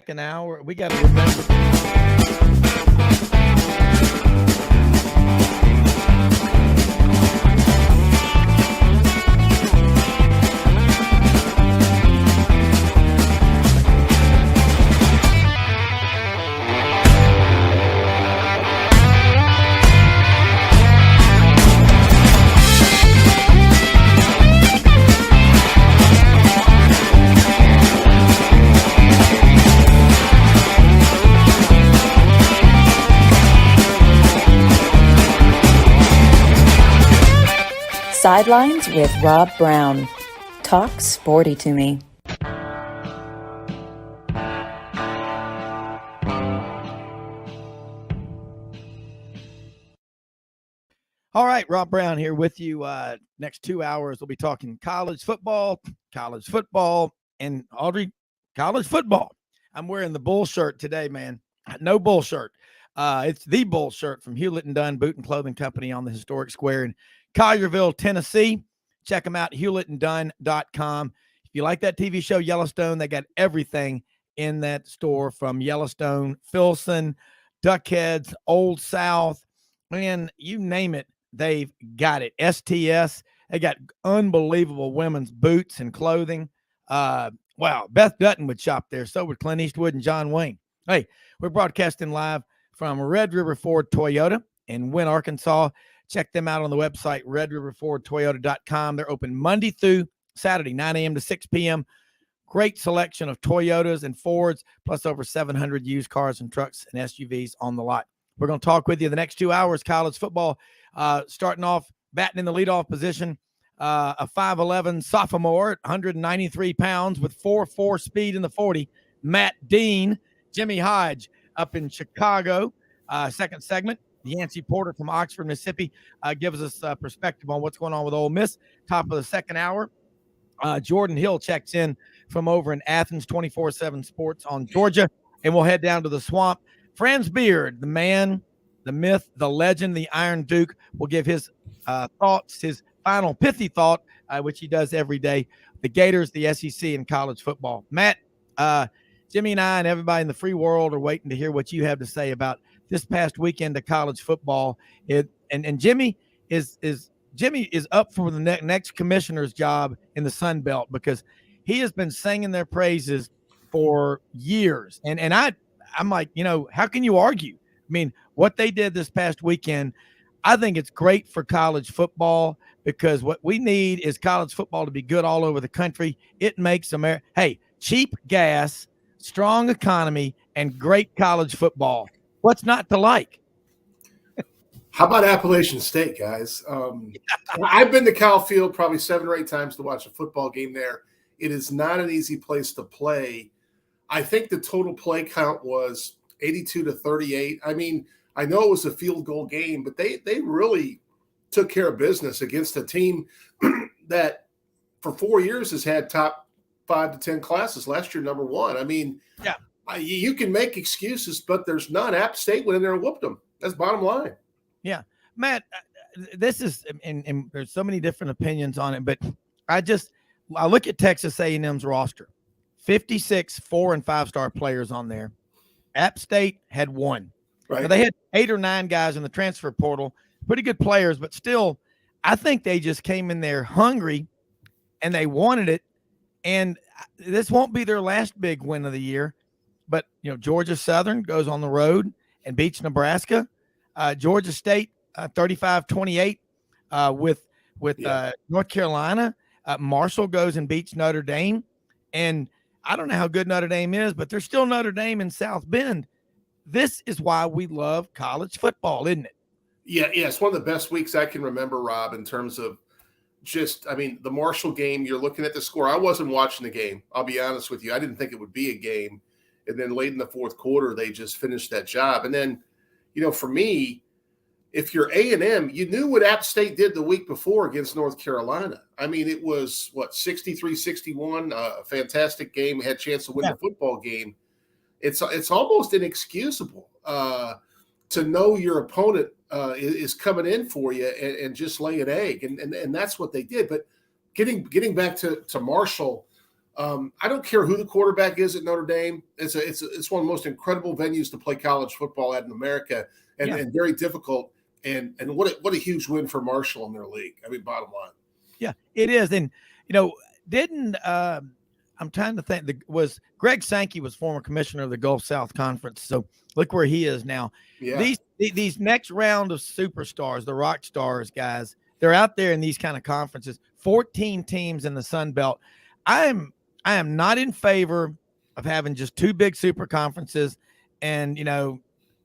second hour. We got to remember. Sidelines with Rob Brown. Talk sporty to me. All right, Rob Brown here with you. Next 2 hours, we'll be talking college football, and Audrey, college football. I'm wearing the bull shirt today, man. No bull shirt. It's the bull shirt from Hewlett and Dunn Boot and Clothing Company on the historic square in Collierville, Tennessee. Check them out, hewlettandunn.com. If you like that TV show Yellowstone, they got everything in that store from Yellowstone, Filson, Duckheads, Old South, man, you name it, they've got it. STS, they got unbelievable women's boots and clothing. Wow, Beth Dutton would shop there. So would Clint Eastwood and John Wayne. Hey, we're broadcasting live from Red River Ford Toyota in Wynne, Arkansas. Check them out on the website, redriverfordtoyota.com. They're open Monday through Saturday, 9 a.m. to 6 p.m. Great selection of Toyotas and Fords, plus over 700 used cars and trucks and SUVs on the lot. We're going to talk with you the next 2 hours, college football, starting off batting in the leadoff position, a 5'11 sophomore at 193 pounds with 4.4 speed in the 40, Matt Dean. Jimmy Hodge up in Chicago. Second segment, Yancey Porter from Oxford, Mississippi, gives us perspective on what's going on with Ole Miss. Top of the second hour, Jordan Hill checks in from over in Athens, 24/7 Sports on Georgia, and we'll head down to the Swamp. Franz Beard, the man, the myth, the legend, the Iron Duke, will give his thoughts, his final pithy thought, which he does every day. The Gators, the SEC, and college football. Matt, Jimmy and I and everybody in the free world are waiting to hear what you have to say about this past weekend of college football. And Jimmy is up for the next commissioner's job in the Sun Belt because he has been singing their praises for years. And I'm like, how can you argue? I mean, what they did this past weekend, I think it's great for college football because what we need is college football to be good all over the country. It makes America, hey, cheap gas, strong economy, and great college football. What's not to like? How about Appalachian State, guys? I've been to Cal Field probably 7 or 8 times to watch a football game there. It is not an easy place to play. I think the total play count was 82-38. I mean, I know it was a field goal game, but they really took care of business against a team that for 4 years has had top 5 to 10 classes. Last year, number 1. I mean, yeah, you can make excuses, but there's none. App State went in there and whooped them. That's bottom line. Yeah, Matt, this is, and there's so many different opinions on it, but I look at Texas A&M's roster, 56 4- and 5-star players on there. App State had 1. Right. Now, they had 8 or 9 guys in the transfer portal, pretty good players, but still, I think they just came in there hungry and they wanted it. And this won't be their last big win of the year, but Georgia Southern goes on the road and beats Nebraska. Georgia State 35-28 with North Carolina. Marshall goes and beats Notre Dame, and I don't know how good Notre Dame is, but they're still Notre Dame in South Bend. This is why we love college football, isn't it? Yeah, it's one of the best weeks I can remember, Rob, in terms of the Marshall game, you're looking at the score. I wasn't watching the game. I'll be honest with you. I didn't think it would be a game. And then late in the fourth quarter, they just finished that job. And then, for me, if you're A&M, you knew what App State did the week before against North Carolina. I mean, it was, 63-61, a fantastic game, had a chance to win the football game. It's almost inexcusable to know your opponent is coming in for you and just lay an egg. And that's what they did. But getting back to Marshall, I don't care who the quarterback is at Notre Dame. It's one of the most incredible venues to play college football at in America, and very difficult. And what a huge win for Marshall in their league. I mean, bottom line. Yeah, it is. And didn't I'm trying to think. Was Greg Sankey was former commissioner of the Gulf South Conference? So look where he is now. Yeah. These next round of superstars, the rock stars, guys, they're out there in these kind of conferences. 14 teams in the Sun Belt. I am not in favor of having just two big super conferences and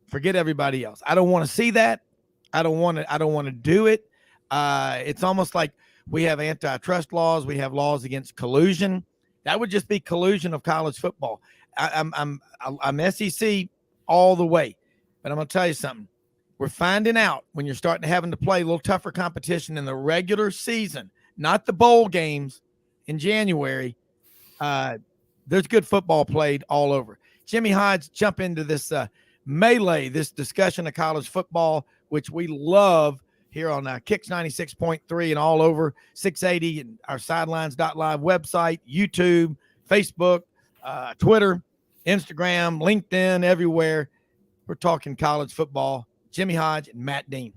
forget everybody else. I don't want to see that. I don't want to do it. It's almost like we have antitrust laws. We have laws against collusion. That would just be collusion of college football. I'm SEC all the way, but I'm going to tell you something. We're finding out when you're starting to having to play a little tougher competition in the regular season, not the bowl games in January. There's good football played all over. Jimmy Hodge, jump into this melee, this discussion of college football, which we love here on Kicks 96.3 and all over 680 and our Sidelines.live website, YouTube, Facebook, Twitter, Instagram, LinkedIn, everywhere. We're talking college football. Jimmy Hodge and Matt Dean.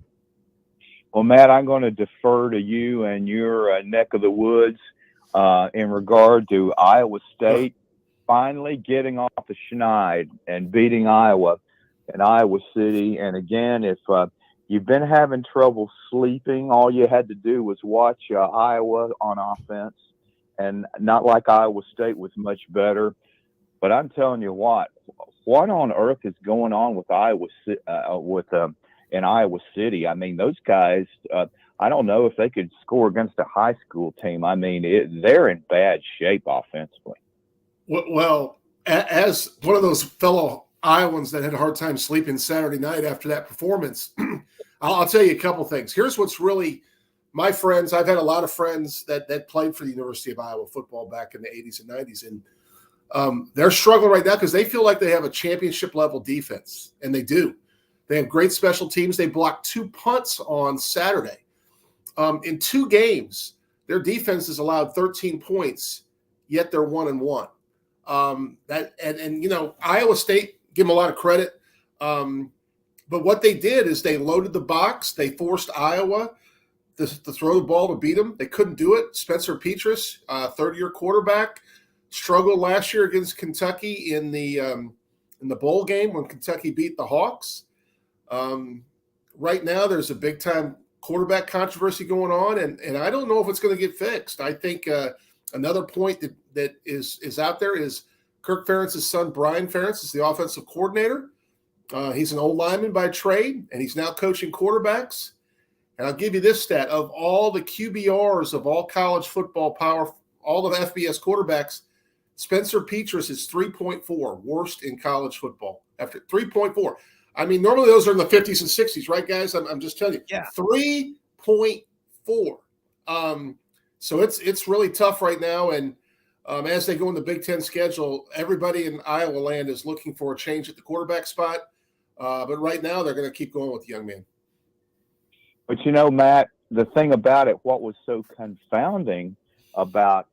Well, Matt, I'm going to defer to you and your neck of the woods in regard to Iowa State finally getting off the schneid and beating Iowa in Iowa City. And again, if you've been having trouble sleeping, all you had to do was watch Iowa on offense, and not like Iowa State was much better. But I'm telling you what on earth is going on with Iowa in Iowa City? I mean, those guys, I don't know if they could score against a high school team. I mean, they're in bad shape offensively. Well, as one of those fellow Iowans that had a hard time sleeping Saturday night after that performance, I'll tell you a couple things. Here's what's really my friends. I've had a lot of friends that played for the University of Iowa football back in the 80s and 90s, and they're struggling right now because they feel like they have a championship level defense, and they do. They have great special teams. They blocked 2 punts on Saturday. In 2 games, their defense has allowed 13 points, yet they're 1-1. Iowa State, give them a lot of credit. But what they did is they loaded the box. They forced Iowa to throw the ball to beat them. They couldn't do it. Spencer Petras, third-year quarterback, struggled last year against Kentucky in the bowl game when Kentucky beat the Hawks. Right now, there's a big-time quarterback controversy going on, and I don't know if it's going to get fixed. I think another point that is out there is Kirk Ferentz's son, Brian Ferentz, is the offensive coordinator. He's an old lineman by trade, and he's now coaching quarterbacks. And I'll give you this stat. Of all the QBRs of all college football all the FBS quarterbacks, Spencer Petras is 3.4, worst in college football. After 3.4. I mean, normally those are in the 50s and 60s, right, guys? I'm just telling you. Yeah. 3.4. So it's really tough right now. And as they go in the Big Ten schedule, everybody in Iowa land is looking for a change at the quarterback spot. But right now, they're going to keep going with the young man. But, Matt, the thing about it, what was so confounding about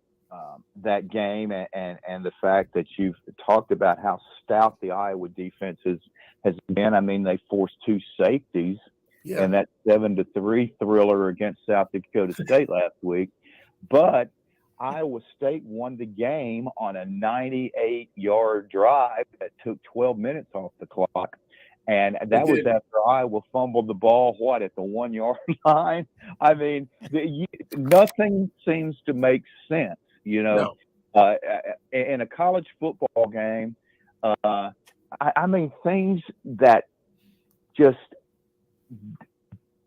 that game and the fact that you've talked about how stout the Iowa defense has been. I mean, they forced 2 safeties in that 7-3 thriller against South Dakota State last week. But Iowa State won the game on a 98-yard drive that took 12 minutes off the clock. And that was after Iowa fumbled the ball, at the 1-yard line? I mean, nothing seems to make sense, No. In a college football game. I mean, things that just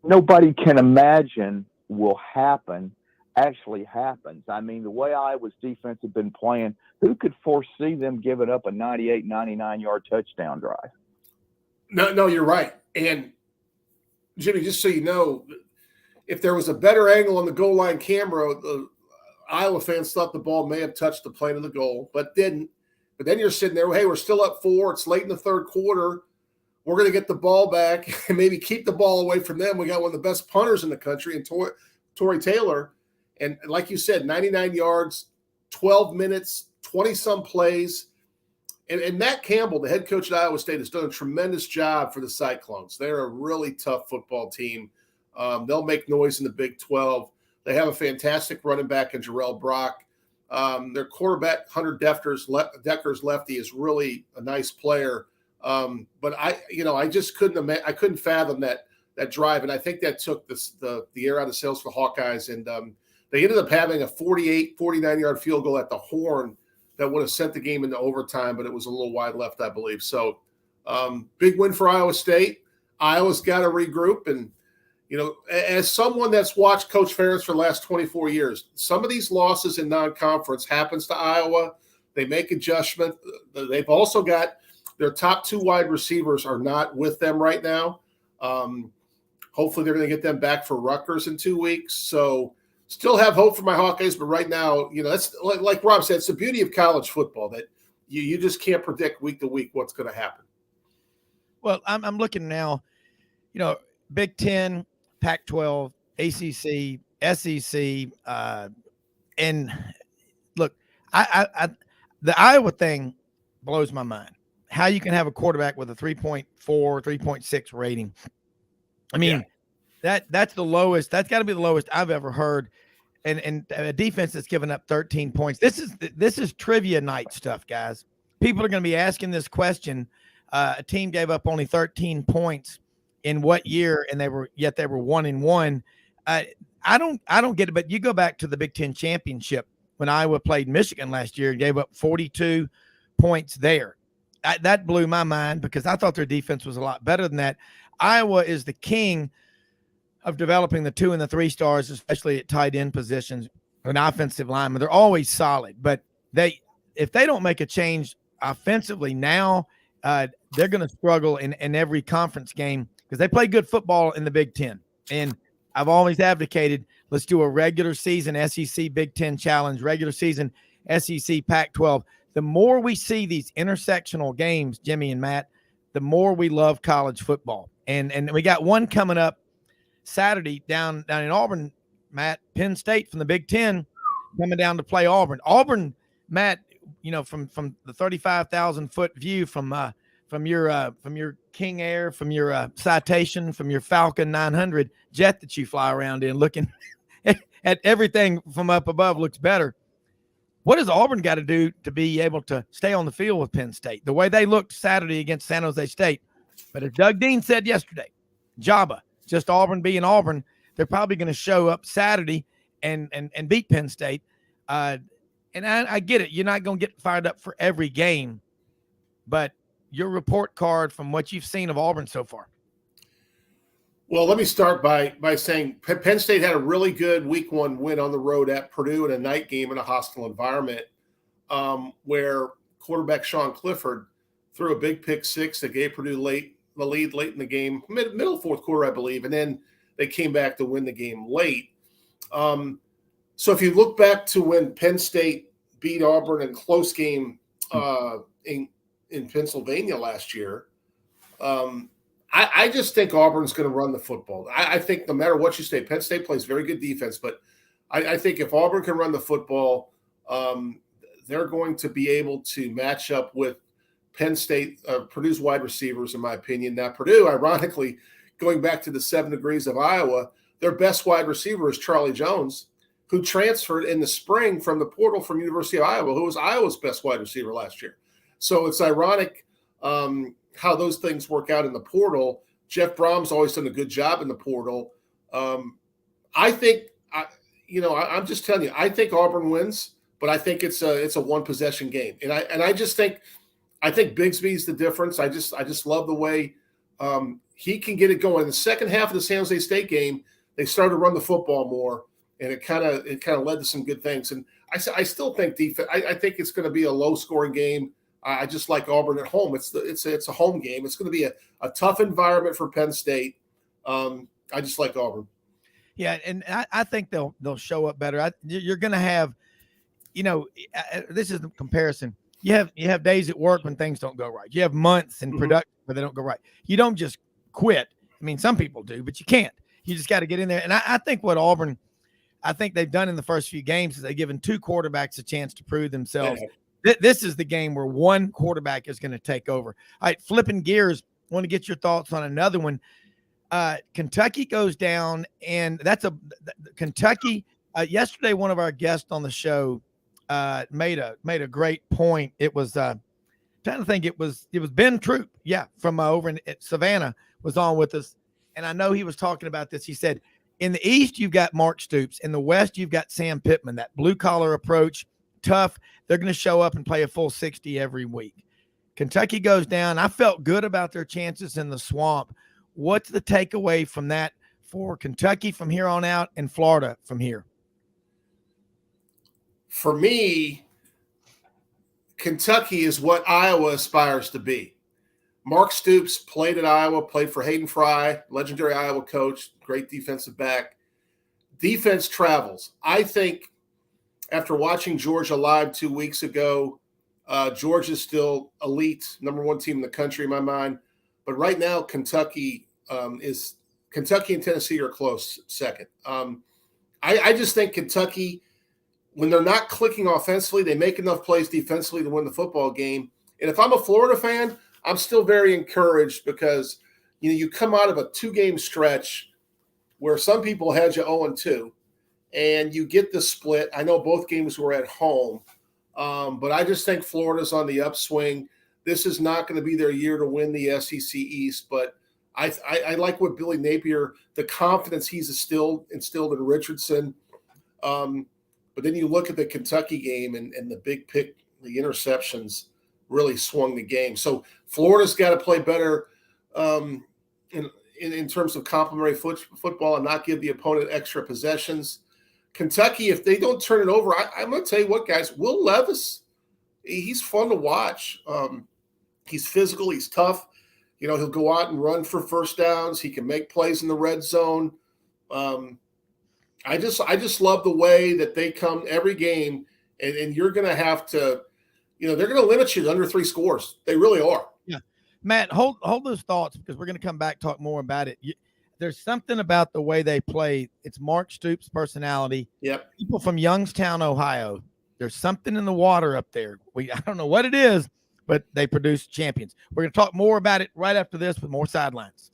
nobody can imagine will happen actually happens. I mean, the way Iowa's defense had been playing, who could foresee them giving up a 98, 99-yard touchdown drive? No, you're right. And, Jimmy, just so you know, if there was a better angle on the goal line camera, the Iowa fans thought the ball may have touched the plane of the goal, but didn't. But then you're sitting there, hey, we're still up 4. It's late in the third quarter. We're going to get the ball back and maybe keep the ball away from them. We got one of the best punters in the country, and Torrey Taylor. And like you said, 99 yards, 12 minutes, 20-some plays. And Matt Campbell, the head coach at Iowa State, has done a tremendous job for the Cyclones. They're a really tough football team. They'll make noise in the Big 12. They have a fantastic running back in Jarrell Brock. Their quarterback, Hunter Decker's lefty, is really a nice player. But I just couldn't fathom that drive, and I think that took the air out of sails for the Hawkeyes. And they ended up having a 49-yard field goal at the horn that would have sent the game into overtime, but it was a little wide left, I believe. So big win for Iowa State. Iowa's got to regroup. And, as someone that's watched Coach Ferentz for the last 24 years, some of these losses in non-conference happens to Iowa. They make adjustment. They've also got their top 2 wide receivers are not with them right now. Hopefully they're going to get them back for Rutgers in 2 weeks. So still have hope for my Hawkeyes, but right now, that's like Rob said, it's the beauty of college football that you just can't predict week to week what's going to happen. Well, I'm looking now, Big 10, Pac-12, ACC, SEC, and look, the Iowa thing blows my mind. How you can have a quarterback with a 3.4, 3.6 rating. I mean, that's the lowest. That's got to be the lowest I've ever heard. And a defense that's given up 13 points. This is trivia night stuff, guys. People are going to be asking this question. A team gave up only 13 points in what year, and they were 1-1. I don't get it. But you go back to the Big Ten championship when Iowa played Michigan last year and gave up 42 points there. That blew my mind because I thought their defense was a lot better than that. Iowa is the king of developing the 2 and the 3 stars, especially at tight end positions, an offensive lineman. They're always solid, but if they don't make a change offensively now, they're going to struggle in every conference game because they play good football in the Big Ten. And I've always advocated, let's do a regular season SEC Big Ten challenge, regular season SEC Pac-12. The more we see these intersectional games, Jimmy and Matt, the more we love college football. And we got one coming up Saturday down in Auburn, Matt, Penn State from the Big Ten coming down to play Auburn. Auburn, Matt, from the 35,000 foot view from your King Air, from your Citation, from your Falcon 900 jet that you fly around in, looking at everything from up above looks better. What does Auburn got to do to be able to stay on the field with Penn State? The way they looked Saturday against San Jose State. But as Doug Dean said yesterday, Jabba, just Auburn being Auburn, they're probably going to show up Saturday and beat Penn State. And I get it. You're not going to get fired up for every game. But your report card from what you've seen of Auburn so far. Well, let me start by saying Penn State had a really good week 1 win on the road at Purdue in a night game in a hostile environment where quarterback Sean Clifford threw a big pick 6 that gave Purdue the lead late in the game, middle fourth quarter, I believe, and then they came back to win the game late. So if you look back to when Penn State beat Auburn in close game in Pennsylvania last year, I just think Auburn's going to run the football. I think no matter what you say, Penn State plays very good defense, but I think if Auburn can run the football, they're going to be able to match up with Penn State, Purdue's wide receivers, in my opinion. Now, Purdue, ironically, going back to the 7 degrees of Iowa, their best wide receiver is Charlie Jones, who transferred in the spring from the portal from University of Iowa, who was Iowa's best wide receiver last year. So it's ironic how those things work out in the portal. Jeff Brom's always done a good job in the portal. I think, I'm just telling you, I think Auburn wins, but I think it's a one possession game, and I think Bigsby's the difference. I just love the way he can get it going. In the second half of the San Jose State game, they started to run the football more, and it kind of led to some good things. And I still think defense. I think it's going to be a low scoring game. I just like Auburn at home. It's a home game. It's going to be a tough environment for Penn State. I just like Auburn. Yeah, and I think they'll show up better. You're going to have, this is the comparison. You have days at work when things don't go right. You have months in production where they don't go right. You don't just quit. I mean, some people do, but you can't. You just got to get in there. And I think what Auburn, I think they've done in the first few games is they've given 2 quarterbacks a chance to prove themselves. This is the game where one quarterback is going to take over. All right, flipping gears, I want to get your thoughts on another one. Kentucky goes down, and Kentucky. Yesterday, one of our guests on the show made a great point. It was trying to think. It was Ben Troop, from over at Savannah, was on with us, and I know he was talking about this. He said, in the East, you've got Mark Stoops. In the West, you've got Sam Pittman. That blue collar approach, tough. They're going to show up and play a full 60 every week. Kentucky goes down. I felt good about their chances in the Swamp. What's the takeaway from that for Kentucky from here on out and Florida from here? For me, Kentucky is what Iowa aspires to be. Mark Stoops played at Iowa, played for Hayden Fry, legendary Iowa coach, great defensive back. Defense travels. I think after watching Georgia live 2 weeks ago, Georgia's still elite, number one team in the country in my mind. But right now, Kentucky and Tennessee are close second. I just think Kentucky, when they're not clicking offensively, they make enough plays defensively to win the football game. And if I'm a Florida fan, I'm still very encouraged because, you come out of a 2-game stretch where some people had you 0-2, and you get the split. I know both games were at home, but I just think Florida's on the upswing. This is not going to be their year to win the SEC East, but I like what Billy Napier, the confidence he's instilled in Richardson. But then you look at the Kentucky game and the big pick, the interceptions really swung the game. So Florida's got to play better in terms of complementary football and not give the opponent extra possessions. Kentucky, if they don't turn it over, I'm going to tell you what, guys, Will Levis, he's fun to watch. He's physical. He's tough. He'll go out and run for first downs. He can make plays in the red zone. I just love the way that they come every game, and you're going to have to, they're going to limit you to under 3 scores. They really are. Yeah. Matt, hold those thoughts because we're going to come back, talk more about it. There's something about the way they play. It's Mark Stoops' personality. Yep. People from Youngstown, Ohio. There's something in the water up there. I don't know what it is, but they produce champions. We're going to talk more about it right after this with more Sidelines.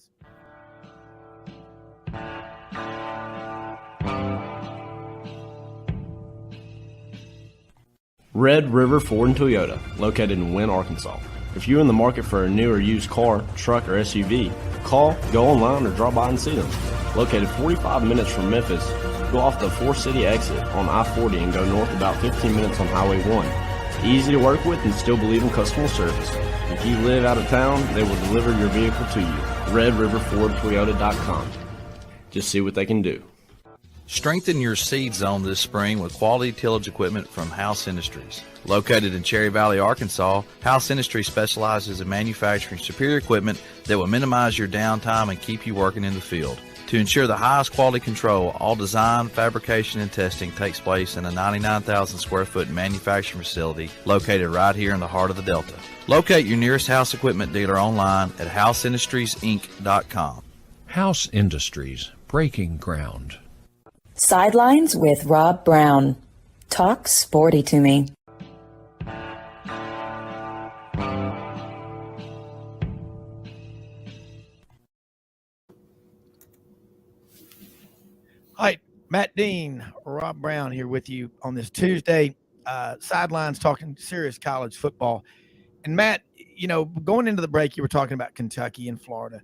Red River Ford and Toyota, located in Wynne, Arkansas. If you're in the market for a new or used car, truck, or SUV, call, go online, or drop by and see them. Located 45 minutes from Memphis, go off the 4-city exit on I-40 and go north about 15 minutes on Highway 1. Easy to work with and still believe in customer service. If you live out of town, they will deliver your vehicle to you. RedRiverFordToyota.com. Just see what they can do. Strengthen your seed zone this spring with quality tillage equipment from House Industries. Located in Cherry Valley, Arkansas, House Industries specializes in manufacturing superior equipment that will minimize your downtime and keep you working in the field. To ensure the highest quality control, all design, fabrication, and testing takes place in a 99,000 square foot manufacturing facility located right here in the heart of the Delta. Locate your nearest House equipment dealer online at houseindustriesinc.com. House Industries, breaking ground. Sidelines with Rob Brown. Talk sporty to me. All right, Matt Dean, Rob Brown here with you on this Tuesday. Sidelines talking serious college football. And Matt, going into the break, you were talking about Kentucky and Florida.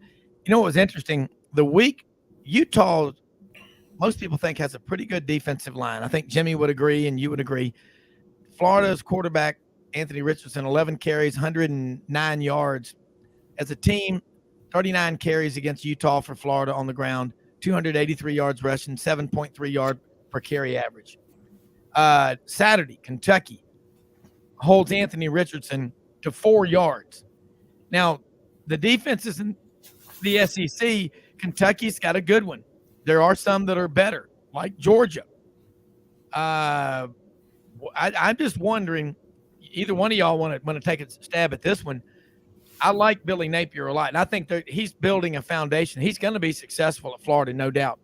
What was interesting? The week Utah, most people think, has a pretty good defensive line. I think Jimmy would agree and you would agree. Florida's quarterback, Anthony Richardson, 11 carries, 109 yards. As a team, 39 carries against Utah for Florida on the ground, 283 yards rushing, 7.3 yard per carry average. Saturday, Kentucky holds Anthony Richardson to 4 yards. Now, the defenses in the SEC, Kentucky's got a good one. There are some that are better, like Georgia. I'm just wondering, either one of y'all want to take a stab at this one. I like Billy Napier a lot, and I think that he's building a foundation. He's going to be successful at Florida, no doubt.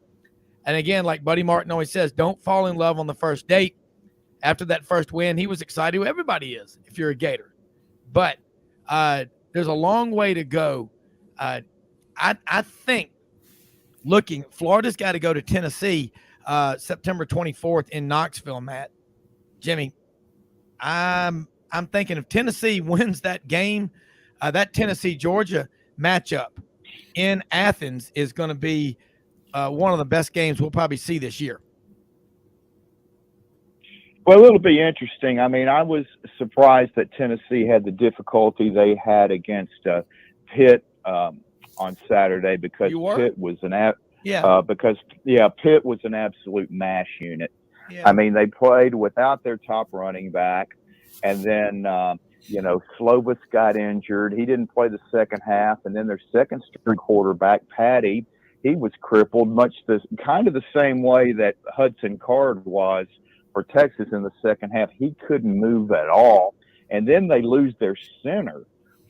And again, like Buddy Martin always says, don't fall in love on the first date. after that first win, he was excited. Everybody is if you're a Gator. But there's a long way to go. I think Florida's got to go to Tennessee September 24th in Knoxville, Matt. Jimmy, I'm thinking if Tennessee wins that game, that Tennessee-Georgia matchup in Athens is going to be one of the best games we'll probably see this year. Well, it'll be interesting. I mean, I was surprised that Tennessee had the difficulty they had against Pitt on Saturday because Pitt was Pitt was an absolute mash unit. Yeah. I mean, they played without their top running back, and then Slovis got injured. He didn't play the second half, and then their second string quarterback, Patty, he was crippled, much the same way that Hudson Card was for Texas in the second half. He couldn't move at all. And then they lose their center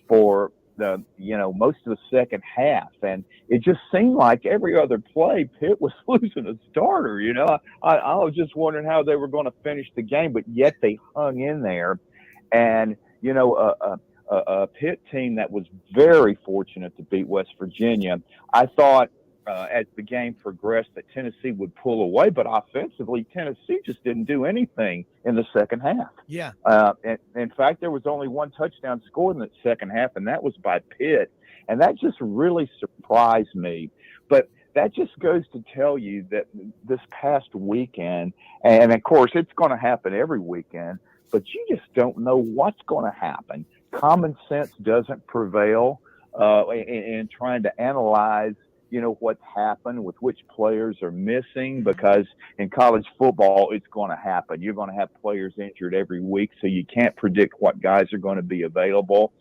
for most of the second half. And it just seemed like every other play, Pitt was losing a starter. I was just wondering how they were going to finish the game, but yet they hung in there. And, a Pitt team that was very fortunate to beat West Virginia, I thought, as the game progressed, that Tennessee would pull away, but offensively, Tennessee just didn't do anything in the second half. Yeah. In fact, there was only one touchdown scored in the second half, and that was by Pitt, and that just really surprised me. But that just goes to tell you that this past weekend, and of course, it's going to happen every weekend, but you just don't know what's going to happen. Common sense doesn't prevail in trying to analyze what's happened, with which players are missing, because in college football, it's going to happen. You're going to have players injured every week, so you can't predict what guys are going to be available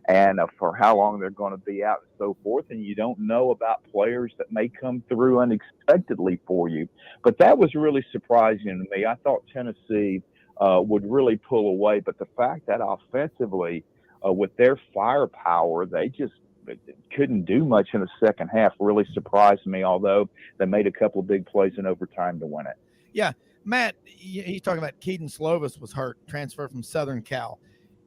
and for how long they're going to be out and so forth. And you don't know about players that may come through unexpectedly for you. But that was really surprising to me. I thought Tennessee would really pull away, but the fact that offensively, with their firepower, they just couldn't do much in the second half really surprised me, although they made a couple of big plays in overtime to win it. Yeah. Matt, he's talking about Keaton Slovis was hurt, transferred from Southern Cal.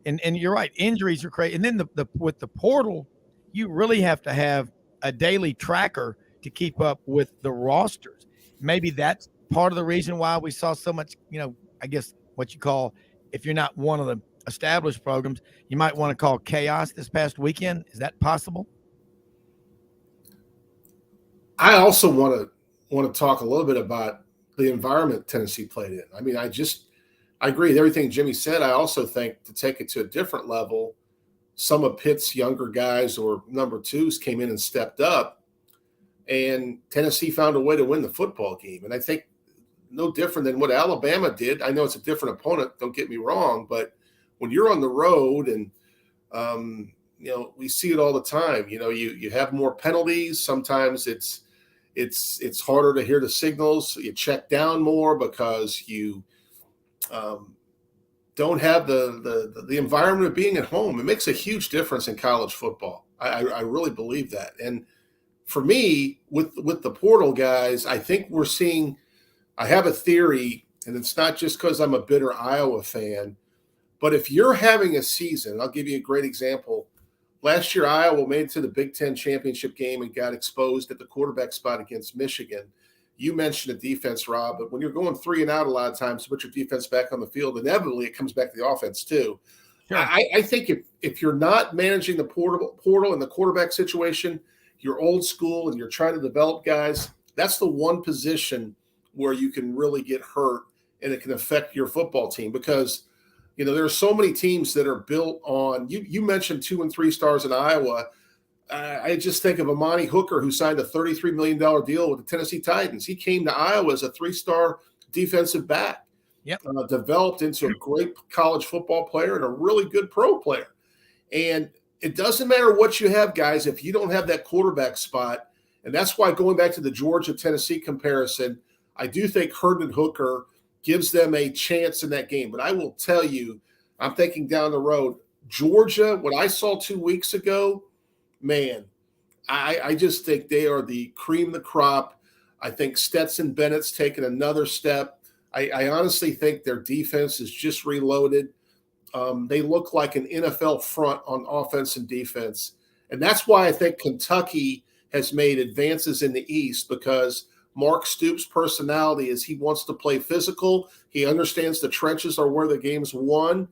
And you're right, injuries are crazy. And then with the portal, you really have to have a daily tracker to keep up with the rosters. Maybe that's part of the reason why we saw so much, I guess what you call, if you're not one of the established programs, you might want to call chaos this past weekend. Is that possible? I also want to talk a little bit about the environment Tennessee played in. I mean, I agree with everything Jimmy said. I also think, to take it to a different level, some of Pitt's younger guys or number twos came in and stepped up, and Tennessee found a way to win the football game. And I think no different than what Alabama did. I know it's a different opponent, don't get me wrong, but when you're on the road and, we see it all the time, you have more penalties. Sometimes it's harder to hear the signals. You check down more because you don't have the environment of being at home. It makes a huge difference in college football. I really believe that. And for me, with the portal guys, I think we're seeing – I have a theory, and it's not just because I'm a bitter Iowa fan, but if you're having a season, I'll give you a great example. Last year, Iowa made it to the Big Ten championship game and got exposed at the quarterback spot against Michigan. You mentioned the defense, Rob, but when you're going 3 and out a lot of times to put your defense back on the field, inevitably it comes back to the offense too. Sure. I think if you're not managing the portal and the quarterback situation, you're old school and you're trying to develop guys, that's the one position where you can really get hurt and it can affect your football team because – there are so many teams that are built on – you mentioned 2 and 3 stars in Iowa. I just think of Amani Hooker, who signed a $33 million deal with the Tennessee Titans. He came to Iowa as a 3-star defensive back, developed into a great college football player and a really good pro player. And it doesn't matter what you have, guys, if you don't have that quarterback spot. And that's why, going back to the Georgia-Tennessee comparison, I do think Herndon Hooker – gives them a chance in that game. But I will tell you, I'm thinking down the road, Georgia, what I saw 2 weeks ago, man, I just think they are the cream of the crop. I think Stetson Bennett's taken another step. I honestly think their defense is just reloaded. They look like an NFL front on offense and defense. And that's why I think Kentucky has made advances in the East, because Mark Stoops' personality is he wants to play physical. He understands the trenches are where the game's won.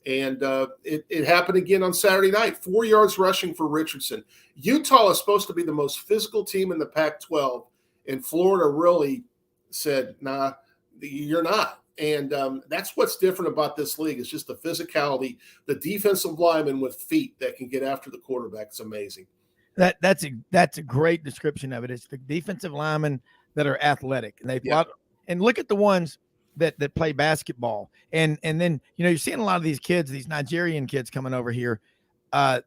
And it happened again on Saturday night. 4 yards rushing for Richardson. Utah is supposed to be the most physical team in the Pac-12, and Florida really said, nah, you're not. And that's what's different about this league. It's just the physicality, the defensive linemen with feet that can get after the quarterback. It's amazing. That's a great description of it. It's the defensive linemen that are athletic, and and look at the ones that play basketball. And then, you're seeing a lot of these kids, these Nigerian kids coming over here.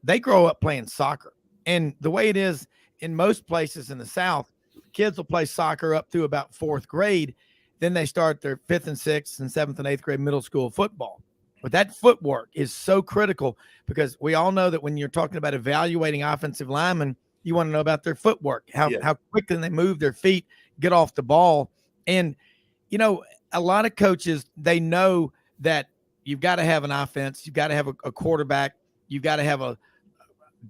They grow up playing soccer. And the way it is in most places in the South, kids will play soccer up through about 4th grade. Then they start their 5th and 6th and 7th and 8th grade middle school football. But that footwork is so critical, because we all know that when you're talking about evaluating offensive linemen, you want to know about their footwork, how quick can they move their feet, get off the ball. And, a lot of coaches, they know that you've got to have an offense. You've got to have a quarterback. You've got to have a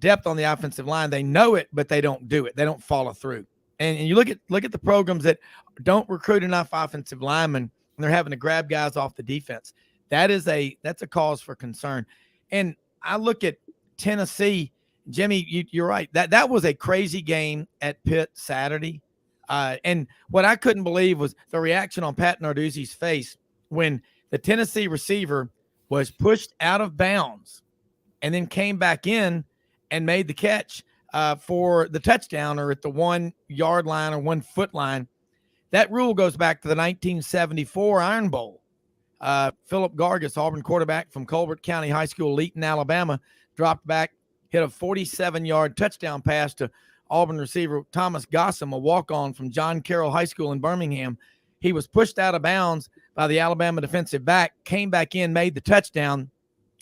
depth on the offensive line. They know it, but they don't do it. They don't follow through. And you look at the programs that don't recruit enough offensive linemen, and they're having to grab guys off the defense. That's a cause for concern. And I look at Tennessee. Jimmy, you're right. That was a crazy game at Pitt Saturday. And what I couldn't believe was the reaction on Pat Narduzzi's face when the Tennessee receiver was pushed out of bounds and then came back in and made the catch for the touchdown, or at the 1 yard line or 1 foot line. That rule goes back to the 1974 Iron Bowl. Philip Gargis, Auburn quarterback from Colbert County High School, Leeton, Alabama, dropped back, hit a 47-yard touchdown pass to Auburn receiver Thomas Gossam, a walk-on from John Carroll High School in Birmingham. He was pushed out of bounds by the Alabama defensive back, came back in, made the touchdown,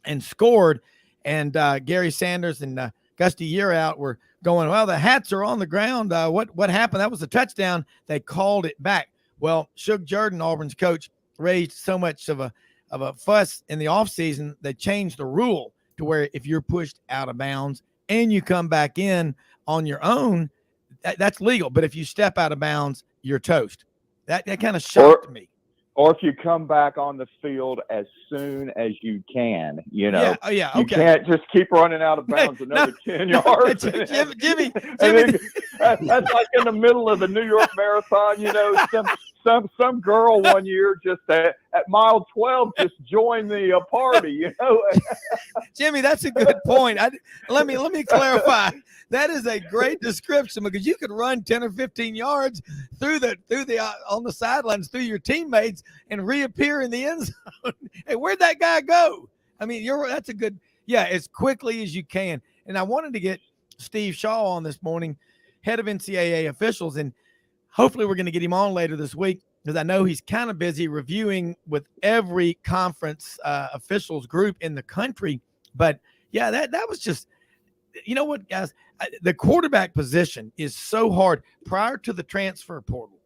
and scored. And Gary Sanders and Gusty Yearout were going, well, the hats are on the ground. What happened? That was a touchdown. They called it back. Well, Shug Jordan, Auburn's coach, raised so much of a fuss in the offseason, they changed the rule to where if you're pushed out of bounds and you come back in on your own, that's legal. But if you step out of bounds, you're toast. That kind of shocked me. Or if you come back on the field as soon as you can, Yeah, okay. You can't just keep running out of bounds another 10 yards. Jimmy. That's like in the middle of the New York Marathon, some girl one year just at mile 12 just joined the party, Jimmy, that's a good point. Let me clarify. That is a great description, because you could run 10 or 15 yards through the on the sidelines through your teammates and reappear in the end zone. Hey, where'd that guy go? I mean, that's a good, as quickly as you can. And I wanted to get Steve Shaw on this morning, head of NCAA officials, and hopefully we're going to get him on later this week, because I know he's kind of busy reviewing with every conference officials group in the country. But that was just, you know what, guys, the quarterback position is so hard. Prior to the transfer portal,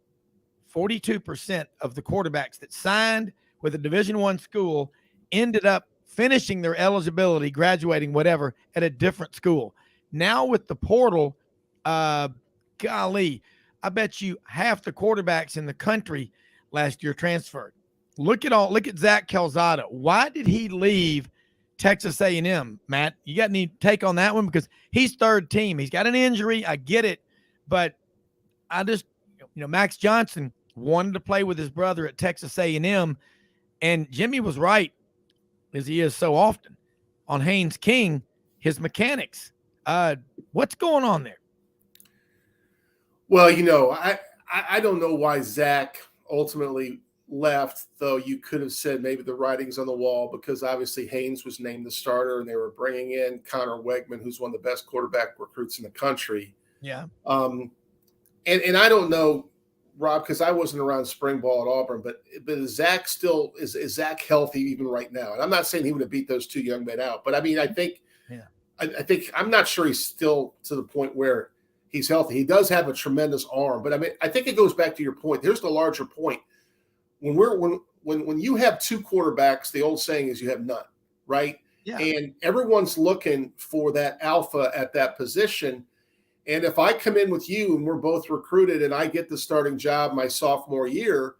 42% of the quarterbacks that signed with a Division I school ended up finishing their eligibility, graduating, whatever, at a different school. Now with the portal, golly, I bet you half the quarterbacks in the country last year transferred. Look at Zach Calzada. Why did he leave Texas A&M, Matt? You got any take on that one? Because he's third team. He's got an injury. I get it. But I just, Max Johnson wanted to play with his brother at Texas A&M. And Jimmy was right, as he is so often, on Haynes King, his mechanics. What's going on there? Well, I don't know why Zach ultimately left, though you could have said maybe the writing's on the wall, because obviously Haynes was named the starter and they were bringing in Connor Wegman, who's one of the best quarterback recruits in the country. Yeah. And I don't know, Rob, because I wasn't around spring ball at Auburn, but is Zach still is Zach healthy even right now? And I'm not saying he would have beat those two young men out, but I mean, I think I'm not sure he's still to the point where he's healthy. He does have a tremendous arm, but I mean, I think it goes back to your point. Here's the larger point. when you have two quarterbacks, the old saying is you have none, right? Yeah. And everyone's looking for that alpha at that position. And if I come in with you and we're both recruited and I get the starting job my sophomore year,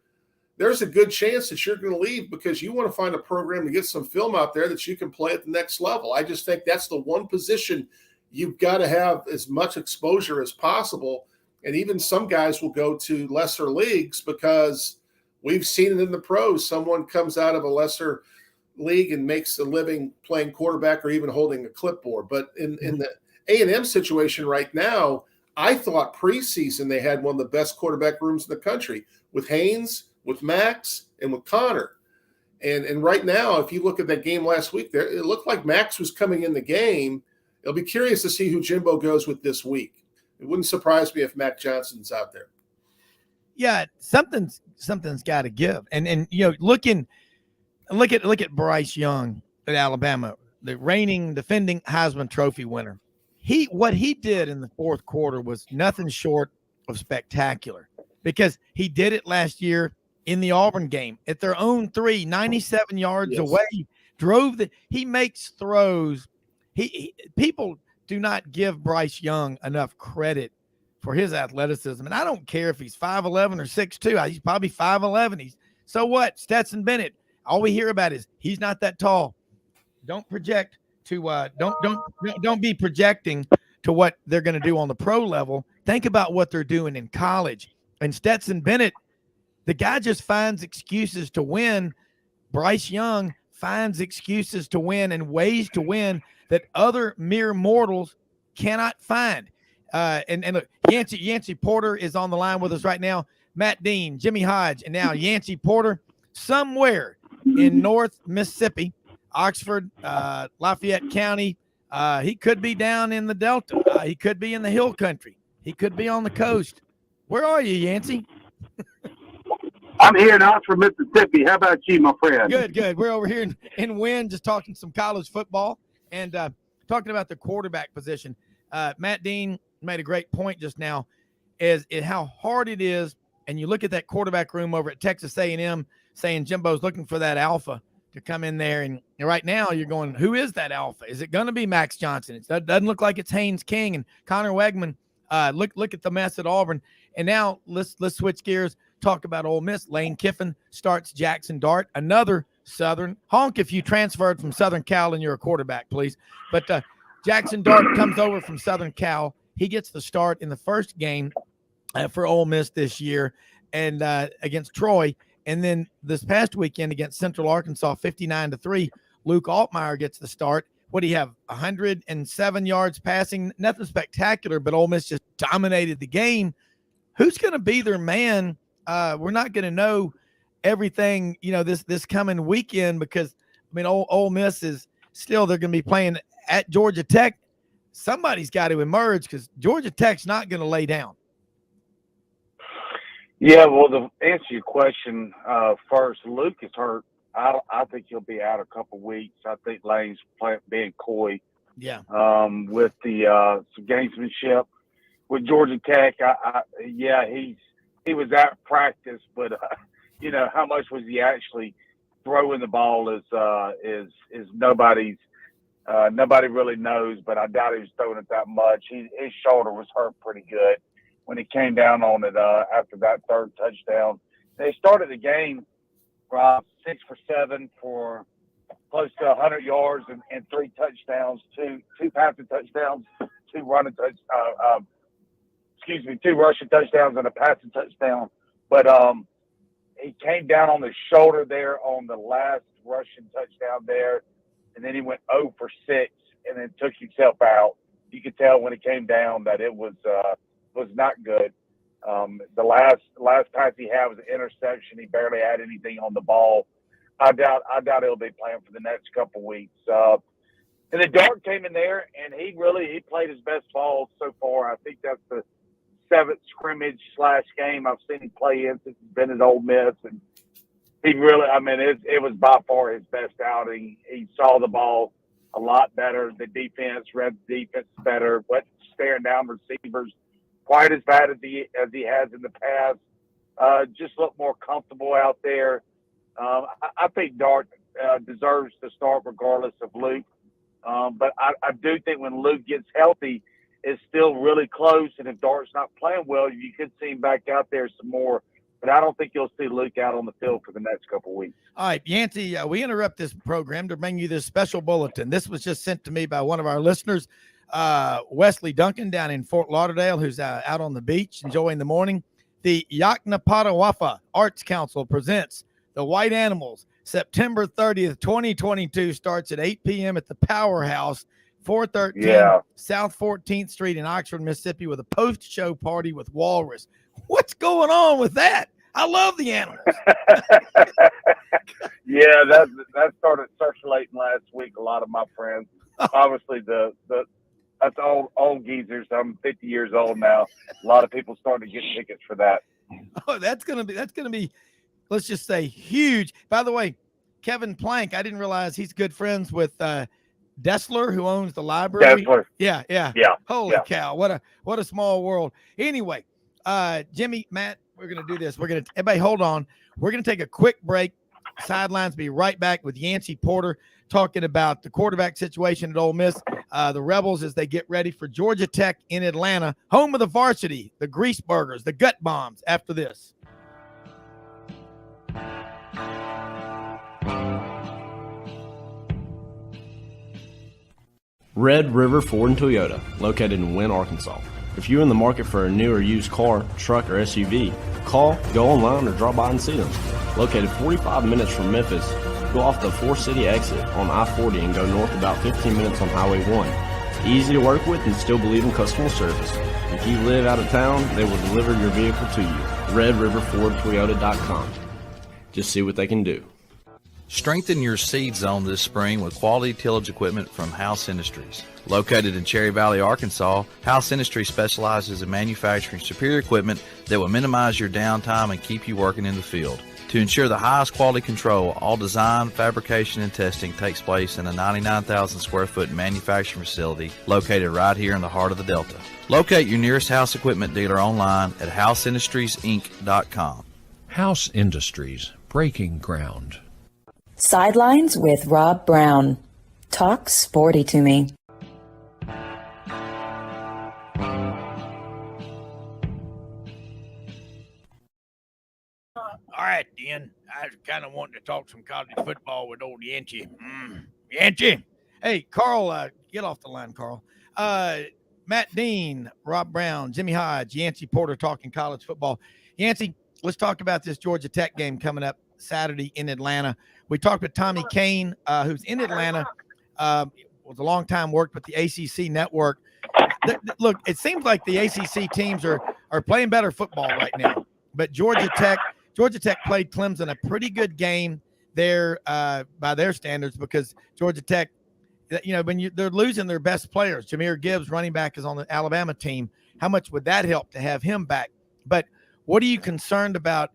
there's a good chance that you're going to leave because you want to find a program to get some film out there that you can play at the next level. I just think that's the one position you've got to have as much exposure as possible. And even some guys will go to lesser leagues because we've seen it in the pros. Someone comes out of a lesser league and makes a living playing quarterback or even holding a clipboard. But in the A&M situation right now, I thought preseason they had one of the best quarterback rooms in the country with Haynes, with Max, and with Connor. And right now, if you look at that game last week, there it looked like Max was coming in the game. It'll be curious to see who Jimbo goes with this week. It wouldn't surprise me if Mac Johnson's out there. Yeah, something's got to give. And look at Bryce Young at Alabama, the reigning, defending Heisman Trophy winner. What he did in the fourth quarter was nothing short of spectacular because he did it last year in the Auburn game at their own 97 yards away. He makes throws. People do not give Bryce Young enough credit for his athleticism. And I don't care if he's 5'11 or 6'2. He's probably 5'11. So what? Stetson Bennett. All we hear about is he's not that tall. Don't project to don't be projecting to what they're going to do on the pro level. Think about what they're doing in college. And Stetson Bennett, the guy just finds excuses to win. Bryce Young finds excuses to win and ways to win that other mere mortals cannot find. And look, Yancey Porter is on the line with us right now. Matt Dean, Jimmy Hodge, and now Yancey Porter somewhere in North Mississippi, Oxford, Lafayette County. He could be down in the Delta. He could be in the hill country. He could be on the coast. Where are you, Yancey? I'm here in Oxford, Mississippi. How about you, my friend? Good. We're over here in Wynne just talking some college football and talking about the quarterback position. Matt Dean made a great point just now is how hard it is. And you look at that quarterback room over at Texas A&M saying Jimbo's looking for that alpha to come in there. And right now you're going, who is that alpha? Is it going to be Max Johnson? It doesn't look like it's Haynes King and Connor Wegman. Look at the mess at Auburn. And now let's switch gears, talk about Ole Miss. Lane Kiffin starts Jackson Dart, another Southern. Honk if you transferred from Southern Cal and you're a quarterback, please. But Jackson Dart comes over from Southern Cal. He gets the start in the first game for Ole Miss this year and against Troy. And then this past weekend against Central Arkansas, 59-3, Luke Altmaier gets the start. What do you have? 107 yards passing, nothing spectacular, but Ole Miss just dominated the game. Who's going to be their man? We're not going to know everything, this coming weekend because, Ole Miss is still, they're going to be playing at Georgia Tech. Somebody's got to emerge because Georgia Tech's not going to lay down. Yeah, well, to answer your question first, Luke is hurt. I think he'll be out a couple weeks. I think Lane's being coy. Yeah. With the some gamesmanship with Georgia Tech. He was at practice, but how much was he actually throwing the ball is nobody's. Nobody really knows, but I doubt he was throwing it that much. His shoulder was hurt pretty good when he came down on it after that third touchdown. They started the game 6 for 7 for close to 100 yards and 3 touchdowns, two passing touchdowns, 2 rushing touchdowns and a passing touchdown. But he came down on the shoulder there on the last rushing touchdown there, and then he went 0 for 6 and then took himself out. You could tell when it came down that it was not good. The last pass he had was an interception. He barely had anything on the ball. I doubt he'll be playing for the next couple weeks. And then Dart came in there, and he played his best ball so far. I think that's the 7th scrimmage / game I've seen him play in since he's been at Ole Miss, and he really, it was by far his best outing. He saw the ball a lot better. The defense read the defense better. Wasn't staring down receivers quite as bad as he has in the past. just look more comfortable out there. I think Dart deserves to start regardless of Luke. But I do think when Luke gets healthy, it's still really close. And if Dart's not playing well, you could see him back out there some more. But I don't think you'll see Luke out on the field for the next couple of weeks. All right, Yancey, we interrupt this program to bring you this special bulletin. This was just sent to me by one of our listeners, Wesley Duncan down in Fort Lauderdale, who's out on the beach enjoying the morning. The Yaknapatawafa Arts Council presents The White Animals. September 30th, 2022 starts at 8 p.m. at the Powerhouse, 413 South 14th Street in Oxford, Mississippi, with a post-show party with Walrus. What's going on with that? I love the animals. Yeah, that started circulating last week. A lot of my friends, obviously that's old geezers. I'm 50 years old now. A lot of people starting to get tickets for that. Oh, that's gonna be, let's just say, huge. By the way, Kevin Plank, I didn't realize he's good friends with Dessler, who owns the library. Dessler. Yeah. Holy cow! What a small world. Anyway, Jimmy, Matt, we're gonna do this. Everybody hold on. We're gonna take a quick break. Sidelines, be right back with Yancey Porter talking about the quarterback situation at Ole Miss, the Rebels as they get ready for Georgia Tech in Atlanta, home of the varsity, the Grease Burgers, the Gut Bombs. After this. Red River Ford and Toyota, located in Wynne, Arkansas. If you're in the market for a new or used car, truck, or SUV, call, go online, or drop by and see them. Located 45 minutes from Memphis, go off the 4-city exit on I-40 and go north about 15 minutes on Highway 1. Easy to work with and still believe in customer service. If you live out of town, they will deliver your vehicle to you. RedRiverFordToyota.com. Just see what they can do. Strengthen your seed zone this spring with quality tillage equipment from House Industries. Located in Cherry Valley, Arkansas, House Industries specializes in manufacturing superior equipment that will minimize your downtime and keep you working in the field. To ensure the highest quality control, all design, fabrication, and testing takes place in a 99,000 square foot manufacturing facility located right here in the heart of the Delta. Locate your nearest House equipment dealer online at houseindustriesinc.com. House Industries, breaking ground. Sidelines with Rob Brown. Talk sporty to me. All right, then. I was kind of wanting to talk some college football with old Yancey. Yancey. Hey, Carl, get off the line, Carl. Matt Dean, Rob Brown, Jimmy Hodge, Yancey Porter talking college football. Yancey, let's talk about this Georgia Tech game coming up Saturday in Atlanta. We talked with Tommy Kane, who's in Atlanta, was a long time worked with the ACC network. Look, it seems like the ACC teams are playing better football right now, but Georgia Tech played Clemson a pretty good game there by their standards, because Georgia Tech, when they're losing their best players, Jahmyr Gibbs, running back, is on the Alabama team. How much would that help to have him back? But what are you concerned about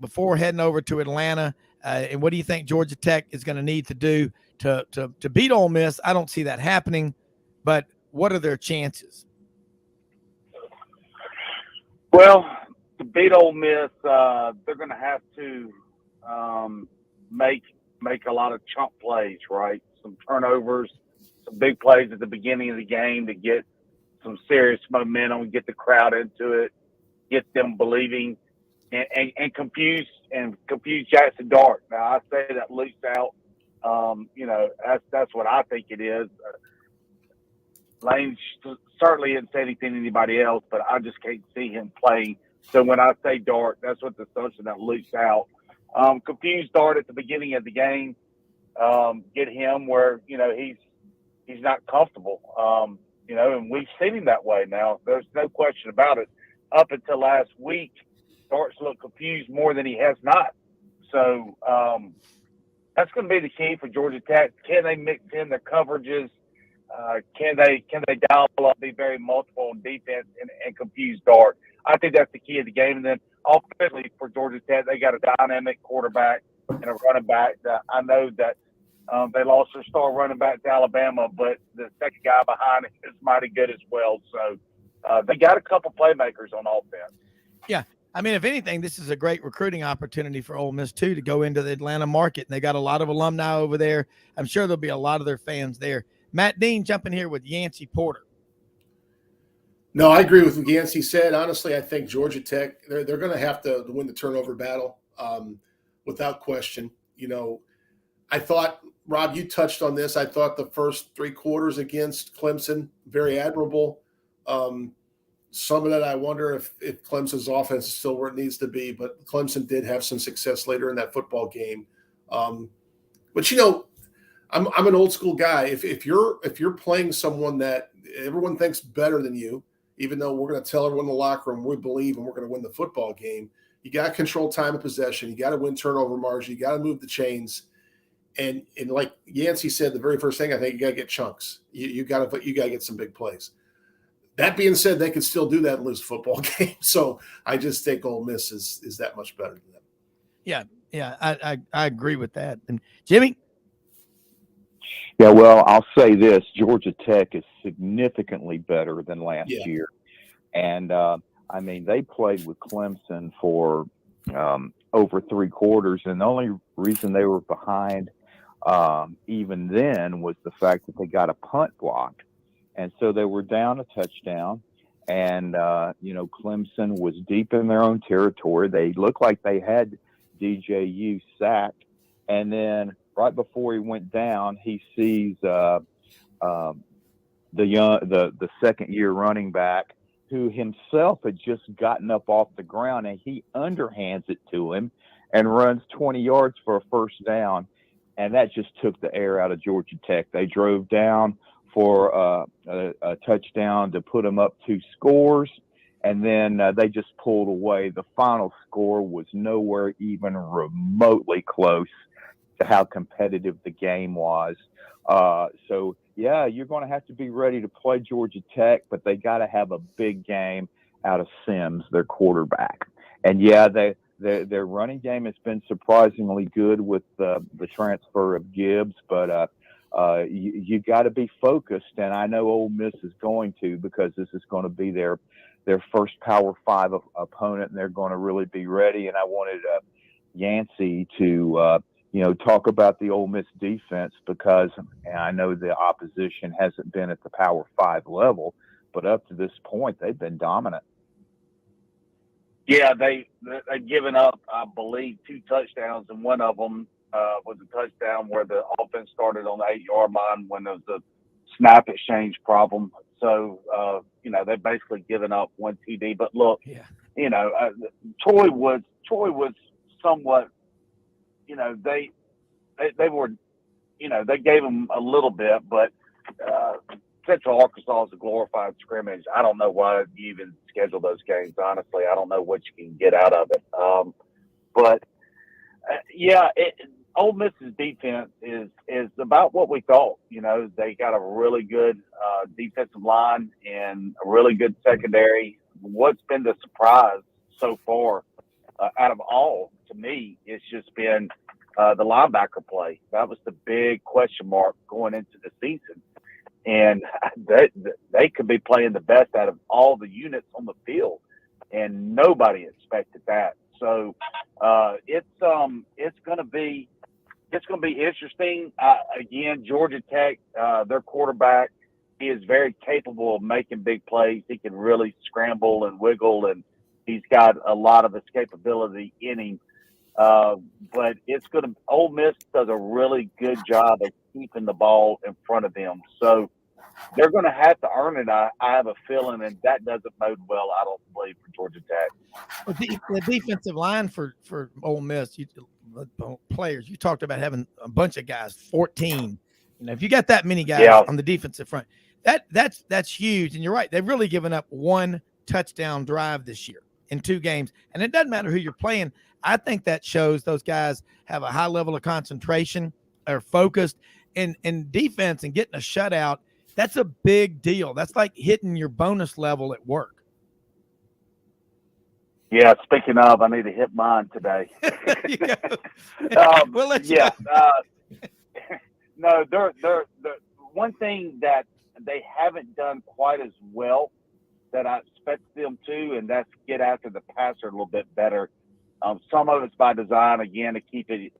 before heading over to Atlanta? And what do you think Georgia Tech is going to need to do to beat Ole Miss? I don't see that happening, but what are their chances? Well, to beat Ole Miss, they're going to have to make a lot of chunk plays, right? Some turnovers, some big plays at the beginning of the game to get some serious momentum, get the crowd into it, get them believing, and confuse Jackson Dart. Now, I say that loose out. That's what I think it is. Lane certainly didn't say anything to anybody else, but I just can't see him playing. So when I say Dart, that's what the assumption, that loose out. Confuse Dart at the beginning of the game. Get him where he's not comfortable. And we've seen him that way now. There's no question about it. Up until last week, Dart's looked confused more than he has not. So that's going to be the key for Georgia Tech. Can they mix in their coverages? Can they dial up, be very multiple on defense and confuse Dart? I think that's the key of the game. And then offensively for Georgia Tech, they got a dynamic quarterback and a running back. I know that they lost their star running back to Alabama, but the second guy behind it is mighty good as well. So they got a couple playmakers on offense. Yeah, I mean, if anything, this is a great recruiting opportunity for Ole Miss too, to go into the Atlanta market. And they got a lot of alumni over there. I'm sure there'll be a lot of their fans there. Matt Dean jumping here with Yancey Porter. No, I agree with what Yancey said. Honestly, I think Georgia Tech, they're going to have to win the turnover battle without question. You know, I thought, Rob, you touched on this. I thought the first 3 quarters against Clemson, very admirable. Some of that, I wonder if Clemson's offense is still where it needs to be, but Clemson did have some success later in that football game. But, you know, I'm an old school guy. If you're playing someone that everyone thinks better than you, even though we're going to tell everyone in the locker room we believe and we're going to win the football game, you got to control time of possession. You got to win turnover margin. You got to move the chains. And like Yancey said, the very first thing, I think you got to get chunks. You got to get some big plays. That being said, they can still do that and lose football games. So I just think Ole Miss is that much better than them. Yeah, I agree with that. And Jimmy? Yeah, well, I'll say this. Georgia Tech is significantly better than last year. And, I mean, they played with Clemson for over 3 quarters, and the only reason they were behind even then was the fact that they got a punt block. And so they were down a touchdown, and, you know, Clemson was deep in their own territory. They looked like they had DJU sacked, and then right before he went down, he sees the second-year running back, who himself had just gotten up off the ground, and he underhands it to him and runs 20 yards for a first down. And that just took the air out of Georgia Tech. They drove down for a touchdown to put them up 2 scores, and then they just pulled away. The final score was nowhere even remotely close to how competitive the game was. So, yeah, you're going to have to be ready to play Georgia Tech, but they got to have a big game out of Sims, their quarterback. And, yeah, their running game has been surprisingly good with the transfer of Gibbs, but you got to be focused, and I know Ole Miss is going to, because this is going to be their first Power 5 opponent, and they're going to really be ready. And I wanted Yancey to talk about the Ole Miss defense, because I know the opposition hasn't been at the Power 5 level, but up to this point, they've been dominant. Yeah, they've given up, I believe, 2 touchdowns, and one of them was a touchdown where the offense started on the 8-yard line when there was a snap exchange problem. So, they've basically given up 1 TD. But look, Troy was somewhat, they were, they gave them a little bit, but Central Arkansas is a glorified scrimmage. I don't know why you even schedule those games, honestly. I don't know what you can get out of it. Ole Miss's defense is about what we thought. They got a really good defensive line and a really good secondary. What's been the surprise so far out of all, to me, it's just been the linebacker play. That was the big question mark going into the season. And they could be playing the best out of all the units on the field, and nobody expected that. So it's going to be interesting. Again, Georgia Tech, their quarterback, he is very capable of making big plays. He can really scramble and wiggle, and he's got a lot of escapability in him. But Ole Miss does a really good job of keeping the ball in front of them. So they're going to have to earn it. I have a feeling, and that doesn't bode well, I don't believe, for Georgia Tech. The defensive line for Ole Miss, players, you talked about having a bunch of guys, 14. If you got that many guys on the defensive front, that's huge. And you're right, they've really given up 1 touchdown drive this year in 2 games. And it doesn't matter who you're playing. I think that shows those guys have a high level of concentration, are focused, and defense, and getting a shutout. That's a big deal. That's like hitting your bonus level at work. Yeah, speaking of, I need to hit mine today. We'll let you know. No, they're one thing that they haven't done quite as well that I expect them to, and that's get after the passer a little bit better. Some of it's by design, again, to keep it.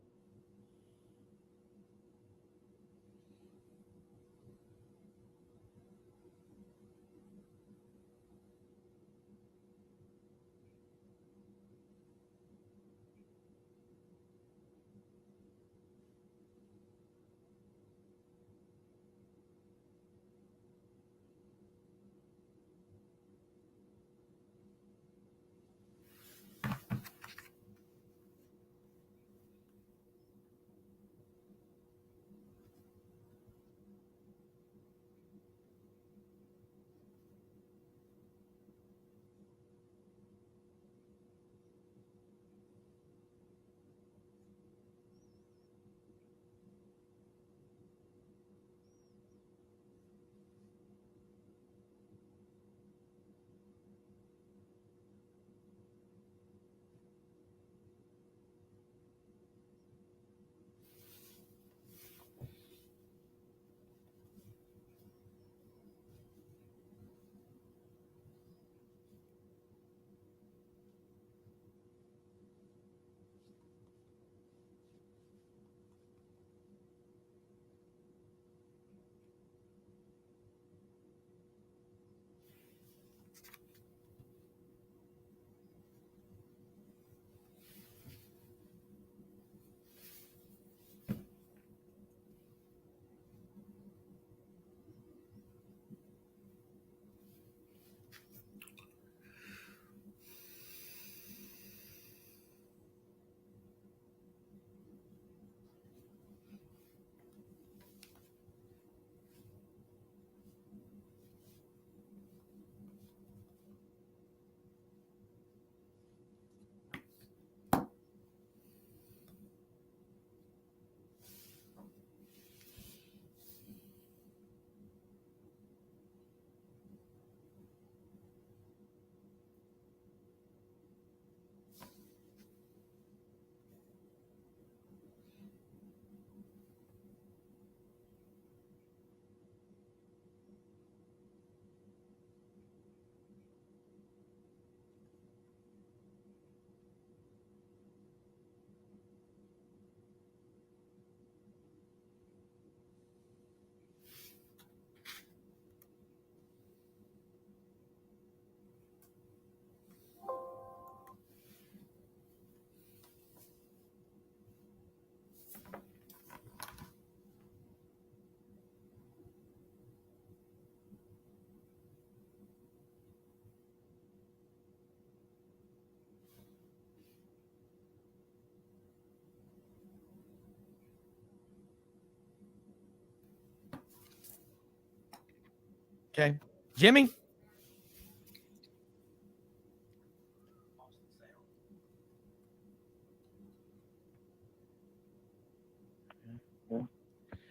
Okay. Jimmy?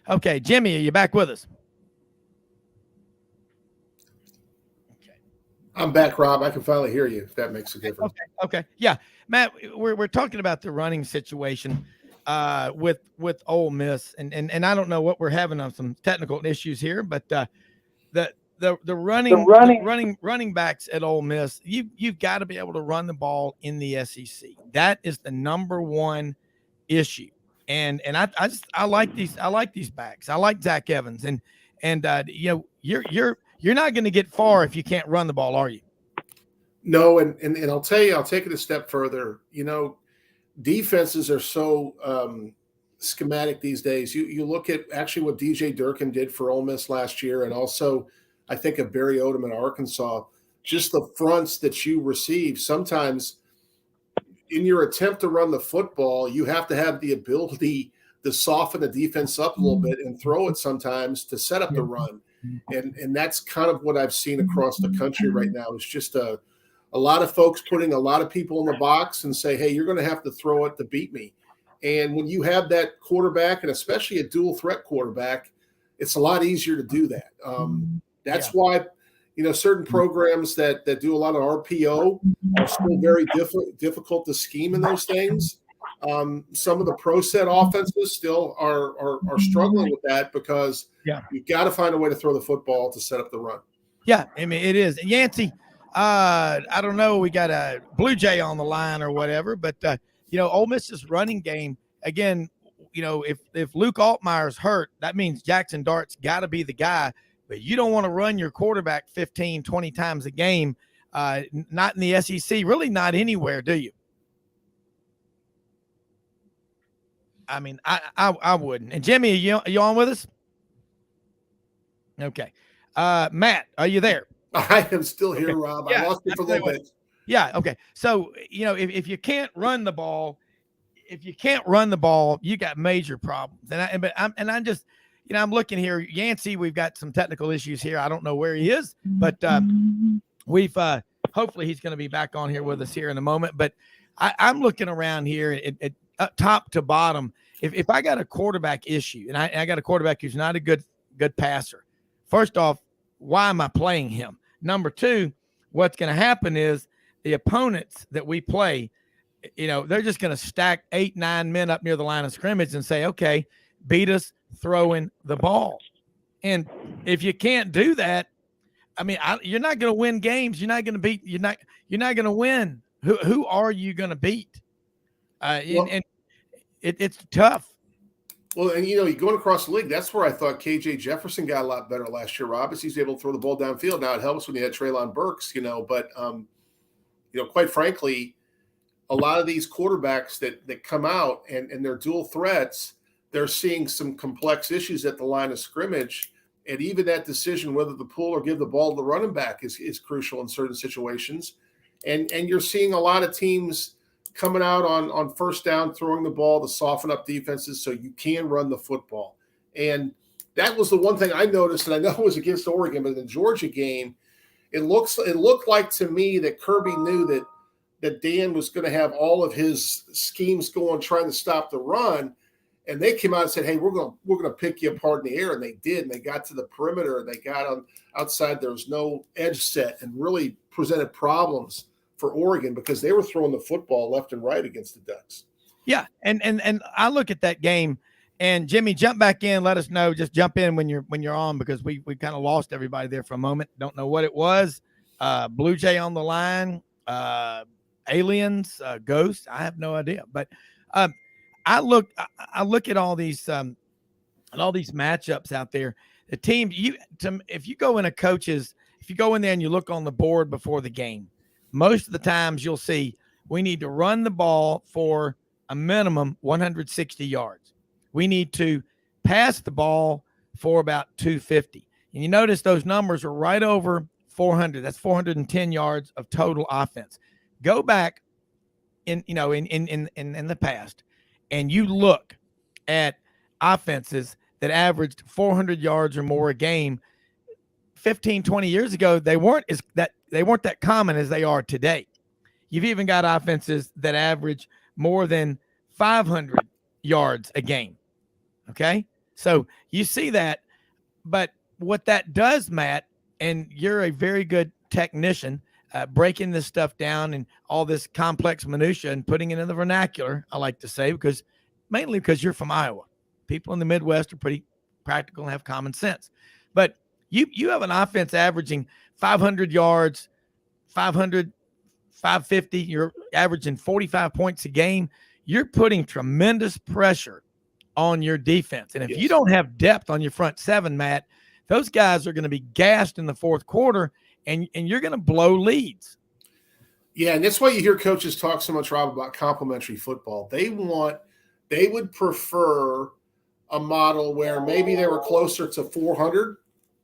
Okay, Jimmy, are you back with us? Okay. I'm back, Rob. I can finally hear you, if that makes a difference. Okay. Yeah. Matt, we're talking about the running situation with Ole Miss, and I don't know what we're having on some technical issues here, but the running backs at Ole Miss, you've got to be able to run the ball in the SEC. That is the number one issue. And I like these backs. I like Zach Evans, and you're not going to get far if you can't run the ball, are you? No, and I'll tell you, I'll take it a step further. Defenses are so schematic these days. You look at actually what DJ Durkin did for Ole Miss last year, and also I think of Barry Odom in Arkansas. Just the fronts that you receive sometimes in your attempt to run the football, you have to have the ability to soften the defense up a little bit and throw it sometimes to set up the run. And that's kind of what I've seen across the country right now. It's just a lot of folks putting a lot of people in the box and say, hey, you're going to have to throw it to beat me. And when you have that quarterback, and especially a dual threat quarterback, it's a lot easier to do that. That's why certain programs that do a lot of RPO are still very difficult to scheme in those things. Some of the pro set offenses still are struggling with that because you've got to find a way to throw the football to set up the run. Yeah, I mean, it is. Yancey, I don't know. We got a Blue Jay on the line or whatever, but Ole Miss's running game again. If Luke Altmaier's hurt, that means Jackson Dart's got to be the guy. But you don't want to run your quarterback 15, 20 times a game. Not in the SEC, really not anywhere, do you? I mean, I wouldn't. And Jimmy, are you on with us? Okay. Matt, are you there? I am still here, okay. Rob. Yeah, I lost you for a little bit. Yeah. Okay. So, if you can't run the ball, you got major problems. I'm looking here. Yancey, we've got some technical issues here. I don't know where he is, but we've hopefully he's going to be back on here with us here in a moment. But I'm looking around here at top to bottom. If I got a quarterback issue, and I got a quarterback who's not a good passer, first off, why am I playing him? Number two, what's going to happen is the opponents that we play, they're just going to stack 8-9 men up near the line of scrimmage and say, okay, beat us throwing the ball. And if you can't do that, I mean, you're not going to win games. You're not going to win. Who are you going to beat? And it's tough. Well, and you're going across the league. That's where I thought KJ Jefferson got a lot better last year, Rob. He's able to throw the ball downfield. Now it helps when you had Treylon Burks, but quite frankly, a lot of these quarterbacks that come out and they're dual threats, they're seeing some complex issues at the line of scrimmage. And even that decision whether to pull or give the ball to the running back is crucial in certain situations. And you're seeing a lot of teams coming out on first down, throwing the ball to soften up defenses so you can run the football. And that was the one thing I noticed, and I know it was against Oregon, but in the Georgia game, it looked like to me that Kirby knew that Dan was going to have all of his schemes going, trying to stop the run. And they came out and said, hey, we're going to pick you apart in the air. And they did. And they got to the perimeter and they got on outside. There was no edge set and really presented problems for Oregon because they were throwing the football left and right against the Ducks. Yeah. And I look at that game, and Jimmy, jump back in. Let us know. Just jump in when you're on, because we kind of lost everybody there for a moment. Don't know what it was. Blue Jay on the line, aliens, ghosts. I have no idea. But I look at all these matchups out there. The team, if you go in there and you look on the board before the game, most of the times you'll see we need to run the ball for a minimum 160 yards. We need to pass the ball for about 250. And you notice those numbers are right over 400. That's 410 yards of total offense. Go back in the past, and you look at offenses that averaged 400 yards or more a game 15, 20 years ago. They weren't that common as they are today. You've even got offenses that average more than 500 yards a game. Okay? So you see that, but what that does, Matt, and you're a very good technician, breaking this stuff down and all this complex minutia and putting it in the vernacular, I like to say, mainly because you're from Iowa. People in the Midwest are pretty practical and have common sense. But you have an offense averaging 500 yards, 500, 550. You're averaging 45 points a game. You're putting tremendous pressure on your defense. And if you don't have depth on your front seven, Matt, those guys are going to be gassed in the fourth quarter, and you're going to blow leads. Yeah, and that's why you hear coaches talk so much, Rob, about complementary football. They would prefer a model where maybe they were closer to 400,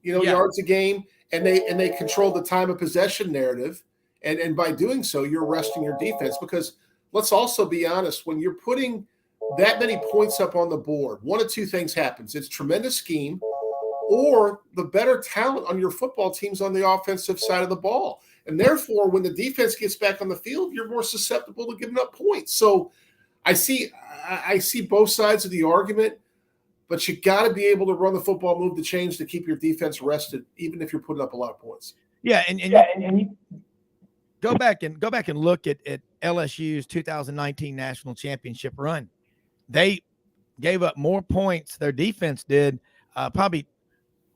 yards a game, and they control the time of possession narrative. And by doing so, you're resting your defense, because let's also be honest, when you're putting that many points up on the board, one of two things happens. It's tremendous scheme, or the better talent on your football team's on the offensive side of the ball. And therefore, when the defense gets back on the field, you're more susceptible to giving up points. So I see both sides of the argument, but you got to be able to run the football, move the chains to keep your defense rested, even if you're putting up a lot of points. Yeah, and you go back and look at LSU's 2019 national championship run. They gave up more points, their defense did, probably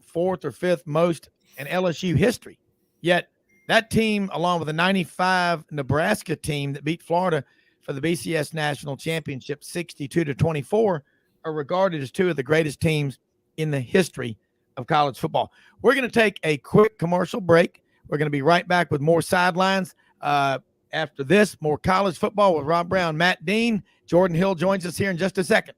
fourth or fifth most in LSU history. Yet That team, along with the 95 Nebraska team that beat Florida for the BCS National Championship 62-24, are regarded as two of the greatest teams in the history of college football. We're going to take a quick commercial break. We're going to be right back with more Sidelines. After this, more college football with Rob Brown, Matt Dean. Jordan Hill joins us here in just a second.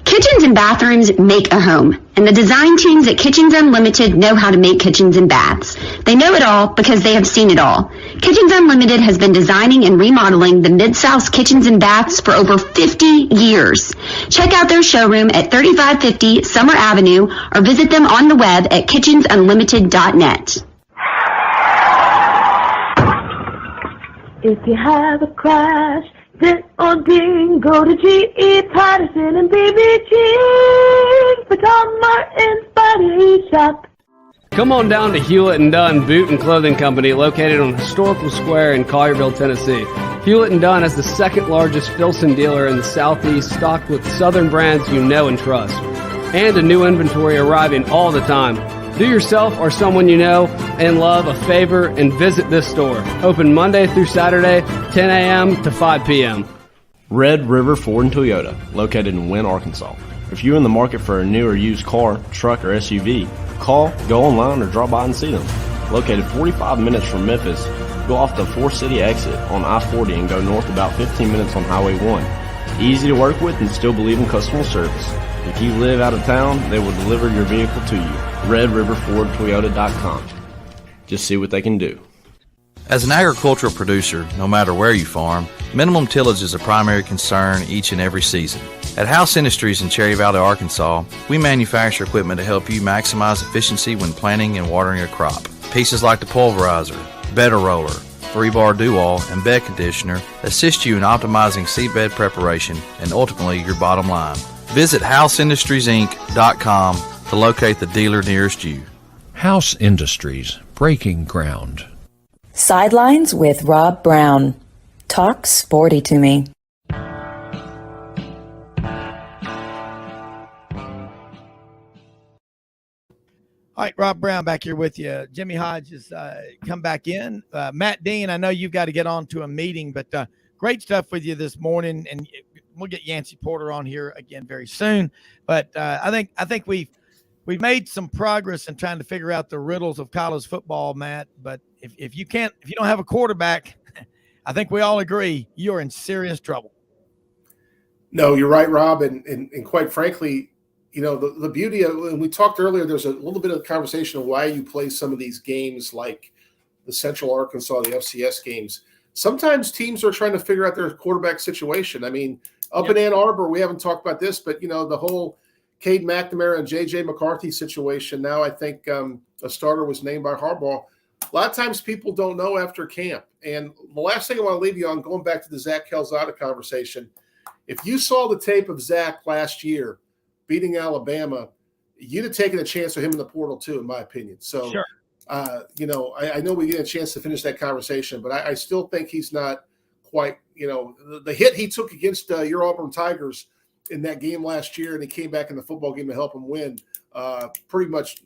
Kitchens and bathrooms make a home, and the design teams at Kitchens Unlimited know how to make kitchens and baths. They know it all because they have seen it all. Kitchens Unlimited has been designing and remodeling the Mid-South's kitchens and baths for over 50 years. Check out their showroom at 3550 Summer Avenue or visit them on the web at kitchensunlimited.net. If you have a crash, dent or ding, go to G.E. Patterson and BB for Tom Martin's Body Shop. Come on down to Hewlett & Dunn Boot and Clothing Company, located on Historical Square in Collierville, Tennessee. Hewlett & Dunn is the second largest Filson dealer in the Southeast, stocked with Southern brands you know and trust. And a new inventory arriving all the time. Do yourself or someone you know and love a favor and visit this store. Open Monday through Saturday, 10 a.m. to 5 p.m. Red River Ford and Toyota, located in Wynne, Arkansas. If you're in the market for a new or used car, truck, or SUV, call, go online, or drop by and see them. Located 45 minutes from Memphis, go off the Forest City exit on I-40 and go north about 15 minutes on Highway 1. Easy to work with and still believe in customer service. If you live out of town, they will deliver your vehicle to you. RedRiverFordToyota.com. Just see what they can do. As an agricultural producer, no matter where you farm, minimum tillage is a primary concern each and every season. At House Industries in Cherry Valley, Arkansas, we manufacture equipment to help you maximize efficiency when planting and watering a crop. Pieces like the pulverizer, bedder roller, 3-bar do-all, and bed conditioner assist you in optimizing seedbed preparation and ultimately your bottom line. Visit HouseIndustriesInc.com to locate the dealer nearest you. House Industries, breaking ground. Sidelines with Rob Brown. Talk sporty to me. All right, Rob Brown back here with you. Jimmy Hodge has come back in. Matt Dean, I know you've got to get on to a meeting, but great stuff with you this morning, and we'll get Yancey Porter on here again very soon. But I think we've made some progress in trying to figure out the riddles of college football, Matt. But if you don't have a quarterback, I think we all agree you're in serious trouble. No, you're right, Rob, and quite frankly, you know, the beauty of, and we talked earlier, there's a little bit of conversation of why you play some of these games like the Central Arkansas, the FCS games. Sometimes teams are trying to figure out their quarterback situation. I mean, up in Ann Arbor, we haven't talked about this, but, you know, the whole Cade McNamara and J.J. McCarthy situation. Now I think a starter was named by Harbaugh. A lot of times people don't know after camp. And the last thing I want to leave you on, going back to the Zach Calzada conversation, if you saw the tape of Zach last year beating Alabama, you'd have taken a chance with him in the portal too, in my opinion. So, sure. You know, I know we get a chance to finish that conversation, but I still think he's not quite, you know, the hit he took against your Auburn Tigers in that game last year, and he came back in the football game to help him win, pretty much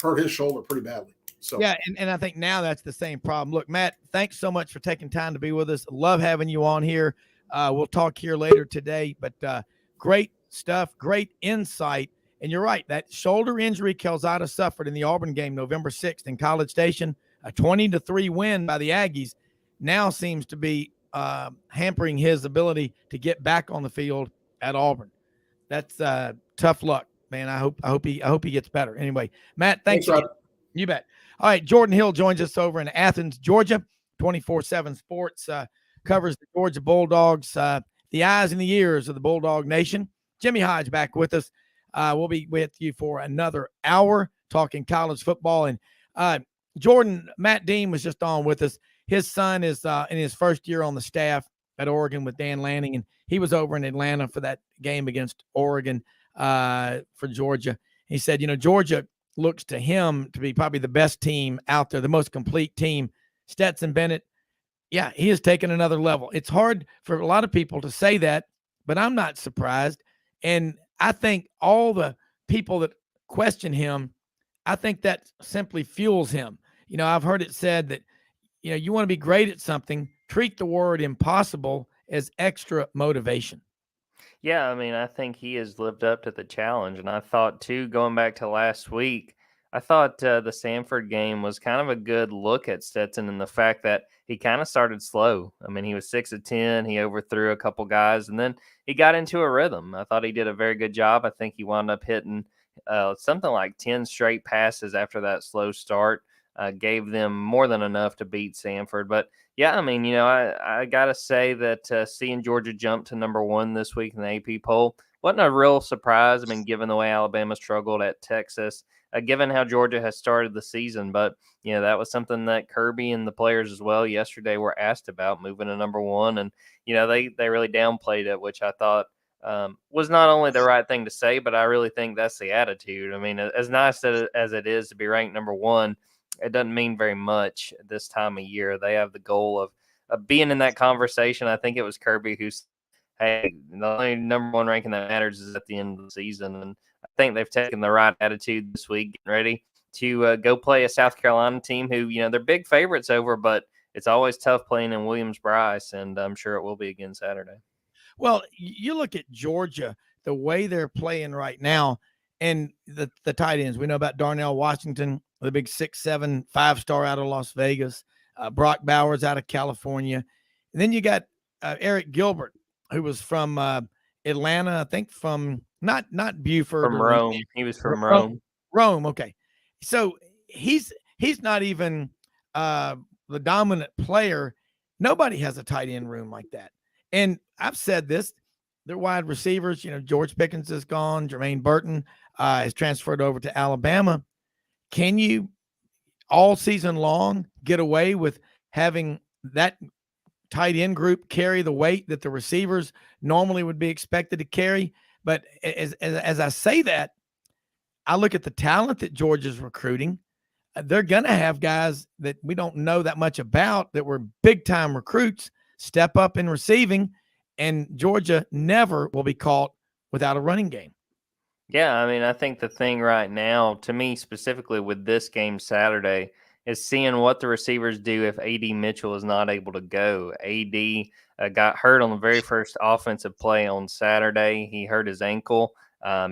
hurt his shoulder pretty badly. So yeah, and I think now that's the same problem. Look, Matt, thanks so much for taking time to be with us. Love having you on here. We'll talk here later today, but great stuff, great insight. And you're right, that shoulder injury Calzada suffered in the Auburn game November 6th in College Station, a 20-3 win by the Aggies, now seems to be hampering his ability to get back on the field at Auburn. That's tough luck, man. I hope he gets better. Anyway, Matt, thanks. You bet. All right, Jordan Hill joins us over in Athens, Georgia. 24/7 Sports covers the Georgia Bulldogs, the eyes and the ears of the Bulldog Nation. Jimmy Hodge back with us. We'll be with you for another hour talking college football. And Jordan, Matt Dean was just on with us. His son is in his first year on the staff at Oregon with Dan Lanning, and he was over in Atlanta for that game against Oregon for Georgia. He said, you know, Georgia looks to him to be probably the best team out there, the most complete team. Stetson Bennett, yeah, he has taken another level. It's hard for a lot of people to say that, but I'm not surprised. And I think all the people that question him, I think that simply fuels him. I've heard it said that, you want to be great at something, treat the word impossible as extra motivation. Yeah, I mean, I think he has lived up to the challenge. And I thought, too, going back to last week, I thought the Samford game was kind of a good look at Stetson and the fact that he kind of started slow. I mean, he was 6 of 10. He overthrew a couple guys, and then he got into a rhythm. I thought he did a very good job. I think he wound up hitting something like 10 straight passes after that slow start. Gave them more than enough to beat Samford. But yeah, I mean, I got to say that seeing Georgia jump to number 1 this week in the AP poll wasn't a real surprise. I mean, given the way Alabama struggled at Texas, given how Georgia has started the season. But, that was something that Kirby and the players as well yesterday were asked about, moving to number 1. And, they really downplayed it, which I thought was not only the right thing to say, but I really think that's the attitude. I mean, as nice as it is to be ranked number 1, it doesn't mean very much this time of year. They have the goal of being in that conversation. I think it was Kirby who said, hey, the only number 1 ranking that matters is at the end of the season. And I think they've taken the right attitude this week, getting ready to go play a South Carolina team who, they're big favorites over, but it's always tough playing in Williams-Brice, and I'm sure it will be again Saturday. Well, you look at Georgia, the way they're playing right now, and the tight ends. We know about Darnell Washington, the big 6'7", 5-star out of Las Vegas, Brock Bowers out of California. And then you got Eric Gilbert, who was from Atlanta, I think from not Buford. From Rome. He was from Rome. Rome, okay. So he's not even the dominant player. Nobody has a tight end room like that. And I've said this, their wide receivers, George Pickens is gone. Jermaine Burton has transferred over to Alabama. Can you all season long get away with having that tight end group carry the weight that the receivers normally would be expected to carry? But as I say that, I look at the talent that Georgia's recruiting. They're going to have guys that we don't know that much about that were big-time recruits step up in receiving, and Georgia never will be caught without a running game. Yeah, I mean, I think the thing right now, to me specifically with this game Saturday, is seeing what the receivers do if A.D. Mitchell is not able to go. A.D. Got hurt on the very first offensive play on Saturday. He hurt his ankle.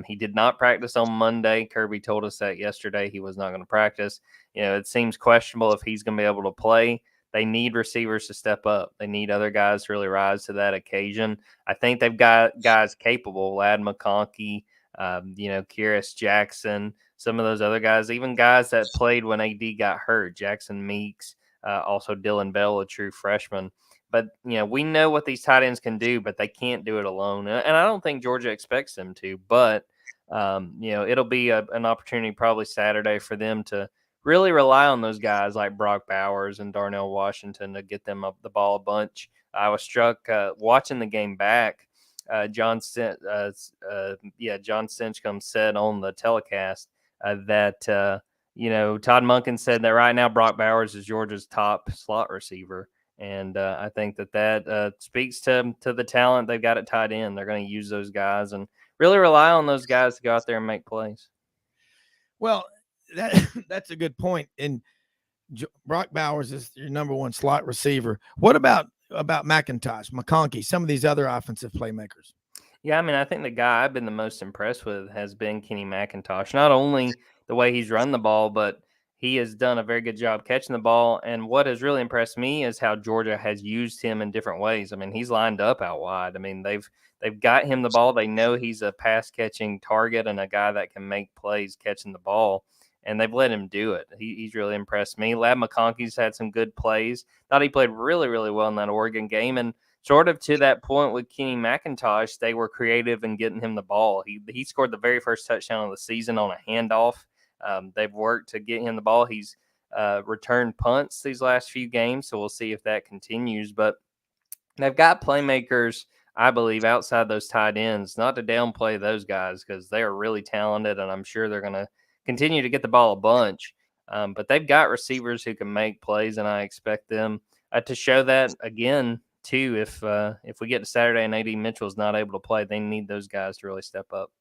He did not practice on Monday. Kirby told us that yesterday he was not going to practice. It seems questionable if he's going to be able to play. They need receivers to step up. They need other guys to really rise to that occasion. I think they've got guys capable, Lad McConkey, Kyrus Jackson, some of those other guys, even guys that played when AD got hurt, Jackson Meeks, also Dylan Bell, a true freshman. But, we know what these tight ends can do, but they can't do it alone. And I don't think Georgia expects them to. But, it'll be an opportunity probably Saturday for them to really rely on those guys like Brock Bowers and Darnell Washington to get them up the ball a bunch. I was struck watching the game back. John Stinchcomb said on the telecast that, Todd Monken said that right now Brock Bowers is Georgia's top slot receiver. And I think that speaks to the talent they've got at tight end. They're going to use those guys and really rely on those guys to go out there and make plays. Well, that's a good point. And Brock Bowers is your number 1 slot receiver. What about McIntosh, McConkey, some of these other offensive playmakers? Yeah, I mean, I think the guy I've been the most impressed with has been Kenny McIntosh. Not only the way he's run the ball, but he has done a very good job catching the ball. And what has really impressed me is how Georgia has used him in different ways. I mean, he's lined up out wide. I mean, they've got him the ball. They know he's a pass-catching target and a guy that can make plays catching the ball. And they've let him do it. He's really impressed me. Lad McConkey's had some good plays. Thought he played really, really well in that Oregon game. And sort of to that point with Kenny McIntosh, they were creative in getting him the ball. He scored the very first touchdown of the season on a handoff. They've worked to get him the ball. He's returned punts these last few games, so we'll see if that continues. But they've got playmakers, I believe, outside those tight ends. Not to downplay those guys because they are really talented, and I'm sure they're going to continue to get the ball a bunch. But they've got receivers who can make plays, and I expect them to show that again too, if we get to Saturday and AD Mitchell's not able to play, they need those guys to really step up.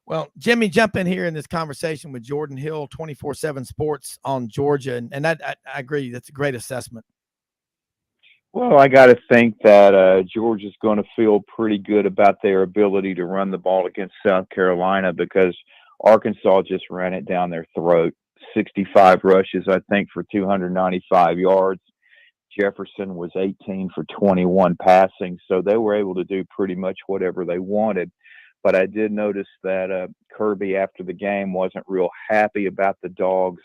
Well, Jimmy, jump in here in this conversation with Jordan Hill, 24/7 Sports on Georgia, and I agree. That's a great assessment. Well, I got to think that Georgia's going to feel pretty good about their ability to run the ball against South Carolina because Arkansas just ran it down their throat. 65 rushes, I think, for 295 yards. Jefferson was 18 for 21 passing, so they were able to do pretty much whatever they wanted. But I did notice that Kirby, after the game, wasn't real happy about the Dogs'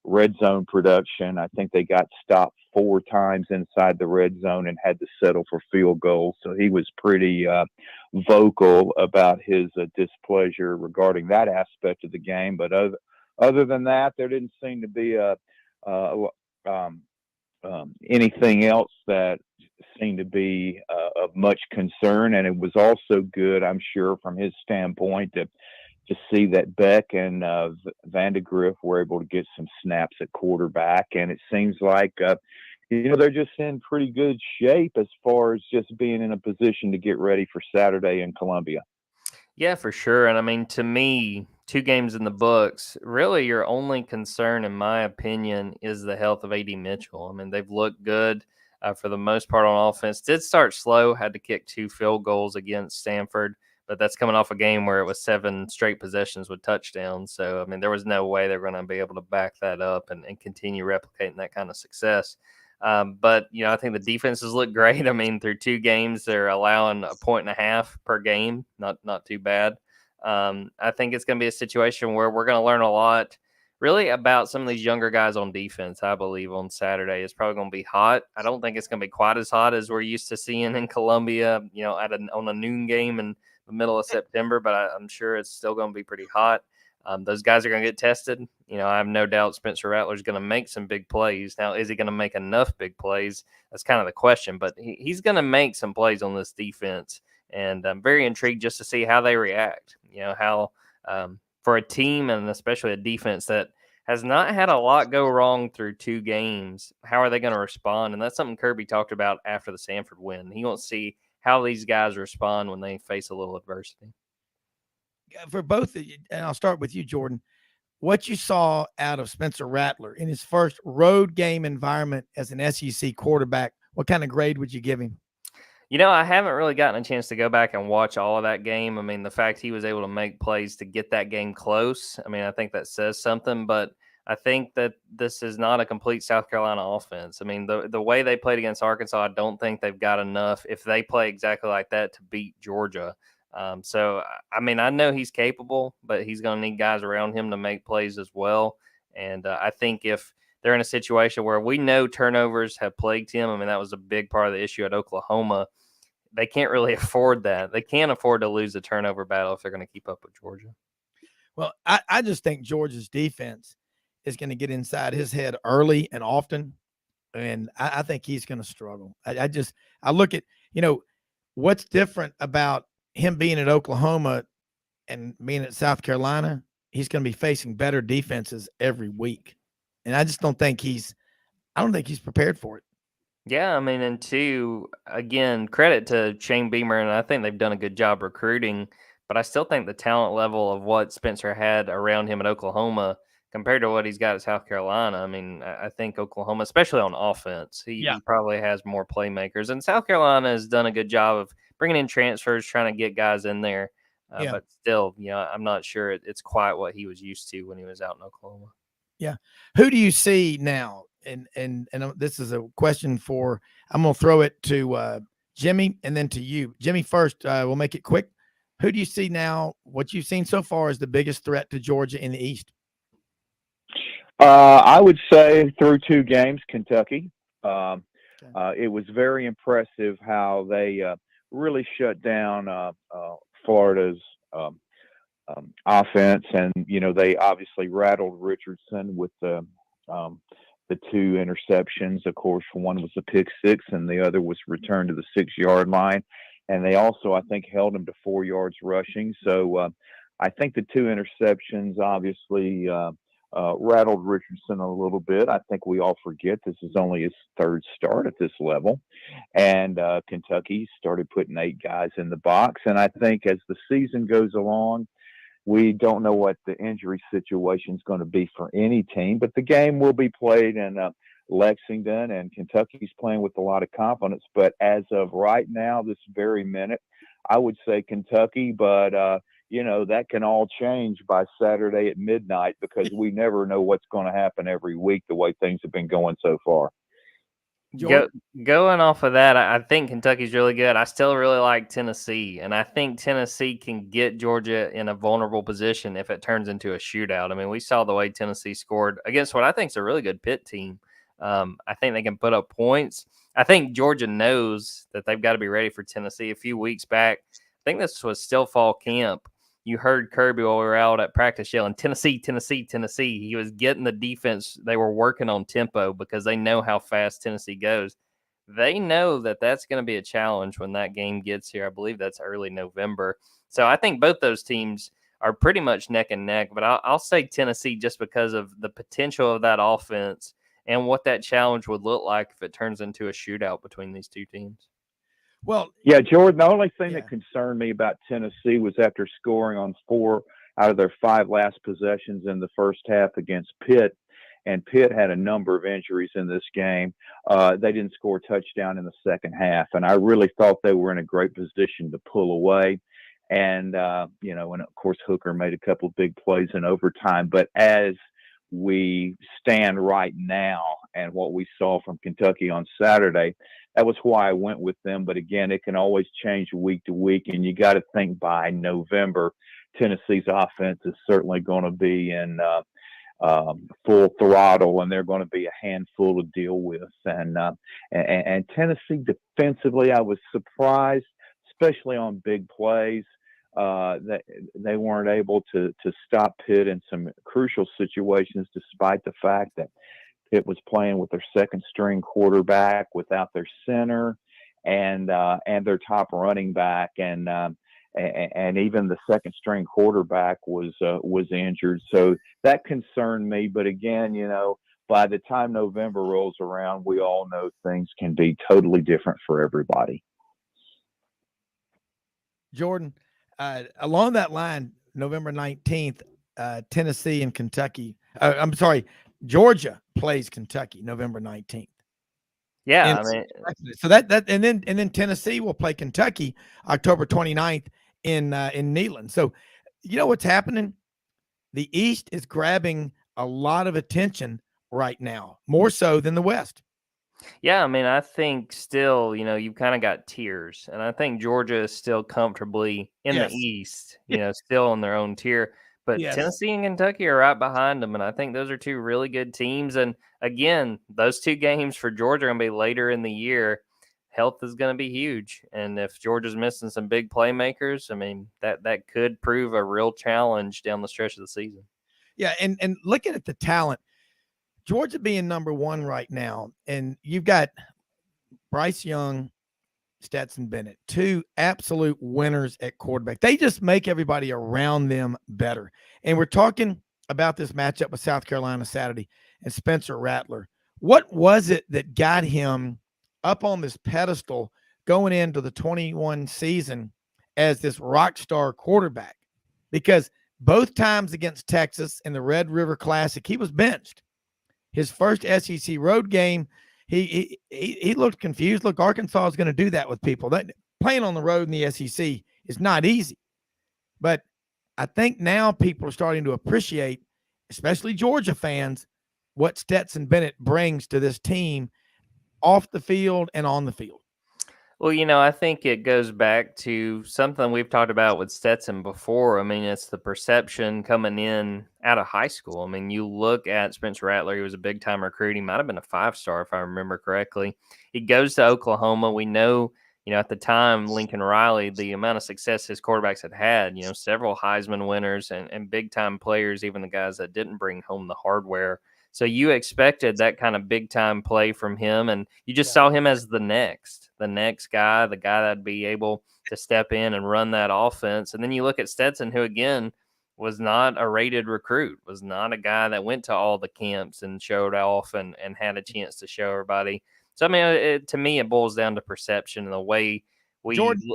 red zone production. I think they got stopped 4 times inside the red zone and had to settle for field goals. So he was pretty vocal about his displeasure regarding that aspect of the game. But other than that, there didn't seem to be anything else that seemed to be of much concern. And it was also good, I'm sure, from his standpoint to see that Beck and Vandegrift were able to get some snaps at quarterback. And it seems like, they're just in pretty good shape as far as just being in a position to get ready for Saturday in Columbia. Yeah, for sure. And I mean, to me, 2 games in the books, really your only concern, in my opinion, is the health of AD Mitchell. I mean, they've looked good for the most part on offense. Did start slow, had to kick 2 field goals against Stanford, but that's coming off a game where it was 7 straight possessions with touchdowns. So, I mean, there was no way they're going to be able to back that up and continue replicating that kind of success. But, I think the defenses look great. I mean, through 2 games, they're allowing 1.5 per game. Not too bad. I think it's going to be a situation where we're going to learn a lot really about some of these younger guys on defense. I believe on Saturday it's probably going to be hot. I don't think it's going to be quite as hot as we're used to seeing in Columbia, on a noon game in the middle of September, but I'm sure it's still going to be pretty hot. Those guys are going to get tested. I have no doubt Spencer Rattler is going to make some big plays. Now, is he going to make enough big plays? That's kind of the question, but he's going to make some plays on this defense. And I'm very intrigued just to see how they react, how for a team and especially a defense that has not had a lot go wrong through 2 games, how are they going to respond? And that's something Kirby talked about after the Stanford win. He wants to see how these guys respond when they face a little adversity. For both of you, and I'll start with you, Jordan, what you saw out of Spencer Rattler in his first road game environment as an SEC quarterback, what kind of grade would you give him? I haven't really gotten a chance to go back and watch all of that game. I mean, the fact he was able to make plays to get that game close, I mean, I think that says something, but I think that this is not a complete South Carolina offense. I mean, the way they played against Arkansas, I don't think they've got enough, if they play exactly like that, to beat Georgia. So, I mean, I know he's capable, but he's going to need guys around him to make plays as well. And I think if they're in a situation where we know turnovers have plagued him, I mean, that was a big part of the issue at Oklahoma. They can't really afford that. They can't afford to lose the turnover battle if they're going to keep up with Georgia. Well, I just think Georgia's defense is going to get inside his head early and often, and I think he's going to struggle. I look at, what's different about him being at Oklahoma and being at South Carolina. He's going to be facing better defenses every week, and I just don't think he's prepared for it. Yeah, I mean, and 2, again, credit to Shane Beamer, and I think they've done a good job recruiting, but I still think the talent level of what Spencer had around him at Oklahoma compared to what he's got at South Carolina, I mean, I think Oklahoma, especially on offense, he probably has more playmakers, and South Carolina has done a good job of bringing in transfers, trying to get guys in there, but still, I'm not sure it's quite what he was used to when he was out in Oklahoma. Yeah. Who do you see now? And this is a question for, I'm going to throw it to Jimmy and then to you. Jimmy first, we'll make it quick. Who do you see now, what you've seen so far, is the biggest threat to Georgia in the East? I would say through 2 games, Kentucky. It was very impressive how they really shut down Florida's offense. And, they obviously rattled Richardson with the 2 interceptions. Of course, one was a pick 6 and the other was returned to the 6-yard line. And they also, I think, held him to 4 yards rushing. So I think the 2 interceptions obviously rattled Richardson a little bit. I think we all forget this is only his third start at this level. And Kentucky started putting 8 guys in the box. And I think as the season goes along, we don't know what the injury situation is going to be for any team, but the game will be played in Lexington, and Kentucky's playing with a lot of confidence. But as of right now, this very minute, I would say Kentucky, but that can all change by Saturday at midnight because we never know what's going to happen every week the way things have been going so far. Going off of that, I think Kentucky's really good. I still really like Tennessee, and I think Tennessee can get Georgia in a vulnerable position if it turns into a shootout. I mean, we saw the way Tennessee scored against what I think is a really good Pitt team. I think they can put up points. I think Georgia knows that they've got to be ready for Tennessee. A few weeks back, I think this was still fall camp. You heard Kirby while we were out at practice yelling, Tennessee, Tennessee, Tennessee. He was getting the defense. They were working on tempo because they know how fast Tennessee goes. They know that that's going to be a challenge when that game gets here. I believe that's early November. So I think both those teams are pretty much neck and neck, but I'll say Tennessee just because of the potential of that offense and what that challenge would look like if it turns into a shootout between these two teams. Well, yeah, Jordan, the only thing that concerned me about Tennessee was after scoring on 4 out of their 5 last possessions in the first half against Pitt, and Pitt had a number of injuries in this game. They didn't score a touchdown in the second half, and I really thought they were in a great position to pull away. And, and of course, Hooker made a couple of big plays in overtime. But as we stand right now and what we saw from Kentucky on Saturday, that was why I went with them. But again, it can always change week to week, and you got to think by November, Tennessee's offense is certainly going to be in full throttle, and they're going to be a handful to deal with. And Tennessee defensively, I was surprised, especially on big plays, that they weren't able to stop Pitt in some crucial situations, despite the fact that Pitt was playing with their second string quarterback without their center and their top running back, and even the second string quarterback was injured. So that concerned me. But again, by the time November rolls around, we all know things can be totally different for everybody. Jordan, along that line, November 19th, Tennessee and Kentucky. Georgia plays Kentucky November 19th. Yeah, so and then Tennessee will play Kentucky October 29th in Neyland. So you know what's happening? The East is grabbing a lot of attention right now, more so than the West. Yeah, I think still, you've kind of got tiers, and I think Georgia is still comfortably in the East, still in their own tier. But Tennessee and Kentucky are right behind them, and I think those are 2 really good teams. And again, those 2 games for Georgia are going to be later in the year. Health is going to be huge, and if Georgia's missing some big playmakers, that could prove a real challenge down the stretch of the season. Yeah, and looking at the talent, Georgia being number 1 right now, and you've got Bryce Young, Stetson Bennett, 2 absolute winners at quarterback. They just make everybody around them better. And we're talking about this matchup with South Carolina Saturday and Spencer Rattler. What was it that got him up on this pedestal going into the 21 season as this rock star quarterback? Because both times against Texas in the Red River Classic, he was benched. His first SEC road game, he looked confused. Look, Arkansas is going to do that with people. That playing on the road in the SEC is not easy. But I think now people are starting to appreciate, especially Georgia fans, what Stetson Bennett brings to this team off the field and on the field. Well, I think it goes back to something we've talked about with Stetson before. It's the perception coming in out of high school. You look at Spencer Rattler, he was a big-time recruit. He might have been a 5-star, if I remember correctly. He goes to Oklahoma. We know, at the time, Lincoln Riley, the amount of success his quarterbacks had, several Heisman winners and big-time players, even the guys that didn't bring home the hardware. So you expected that kind of big-time play from him, and you just saw him as the next guy, the guy that'd be able to step in and run that offense. And then you look at Stetson, who, again, was not a rated recruit, was not a guy that went to all the camps and showed off and had a chance to show everybody. So, I mean, to me, it boils down to perception and the way we Jordan,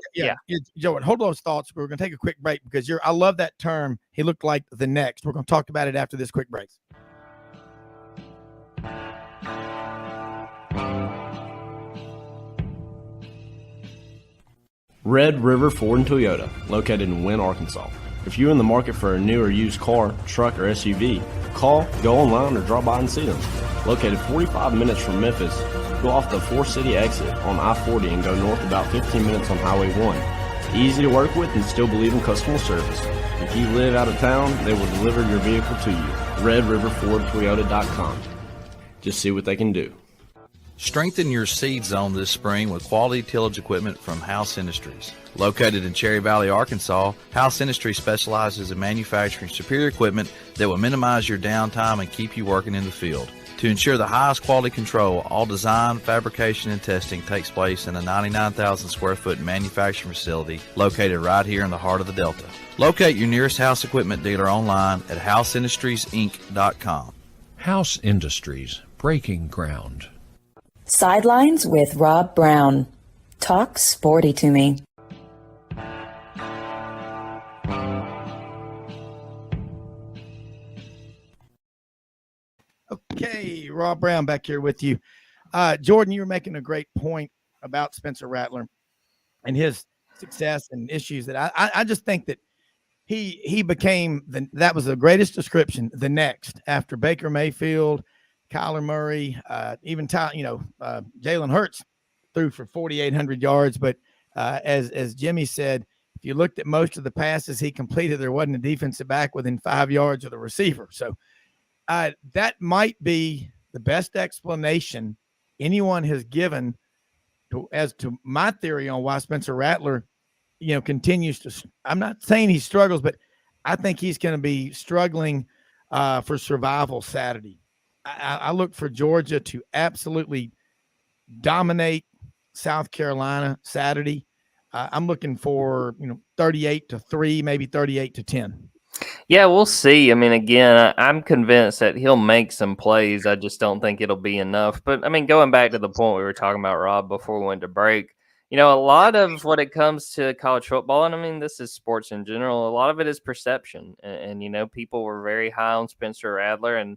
Jordan, hold those thoughts. We're going to take a quick break because I love that term. He looked like the next. We're going to talk about it after this quick break. Red River Ford and Toyota, located in Wynne, Arkansas. If you're in the market for a new or used car, truck, or SUV, call, go online, or drop by and see them. Located 45 minutes from Memphis, go off the 4-city exit on I-40 and go north about 15 minutes on Highway 1. Easy to work with and still believe in customer service. If you live out of town, they will deliver your vehicle to you. RedRiverFordToyota.com. Just see what they can do. Strengthen your seed zone this spring with quality tillage equipment from House Industries. Located in Cherry Valley, Arkansas, House Industries specializes in manufacturing superior equipment that will minimize your downtime and keep you working in the field. To ensure the highest quality control, all design, fabrication, and testing takes place in a 99,000 square foot manufacturing facility located right here in the heart of the Delta. Locate your nearest House equipment dealer online at houseindustriesinc.com. House Industries, breaking ground. Sidelines with Rob Brown. Talk sporty to me. Okay, Rob Brown back here with you. Jordan, you were making a great point about Spencer Rattler and his success and issues that I just think that he became that was the greatest description, the next after Baker Mayfield, Kyler Murray, even Jalen Hurts threw for 4,800 yards. But as Jimmy said, if you looked at most of the passes he completed, there wasn't a defensive back within 5 yards of the receiver. So that might be the best explanation anyone has given as to my theory on why Spencer Rattler, continues to. I'm not saying he struggles, but I think he's going to be struggling for survival Saturday. I look for Georgia to absolutely dominate South Carolina Saturday. I'm looking for 38-3, maybe 38-10. Yeah, we'll see. I mean, again, I'm convinced that he'll make some plays. I just don't think it'll be enough. But I mean, going back to the point we were talking about, Rob, before we went to break, a lot of when it comes to college football, and I mean, this is sports in general, a lot of it is perception. And people were very high on Spencer Rattler, and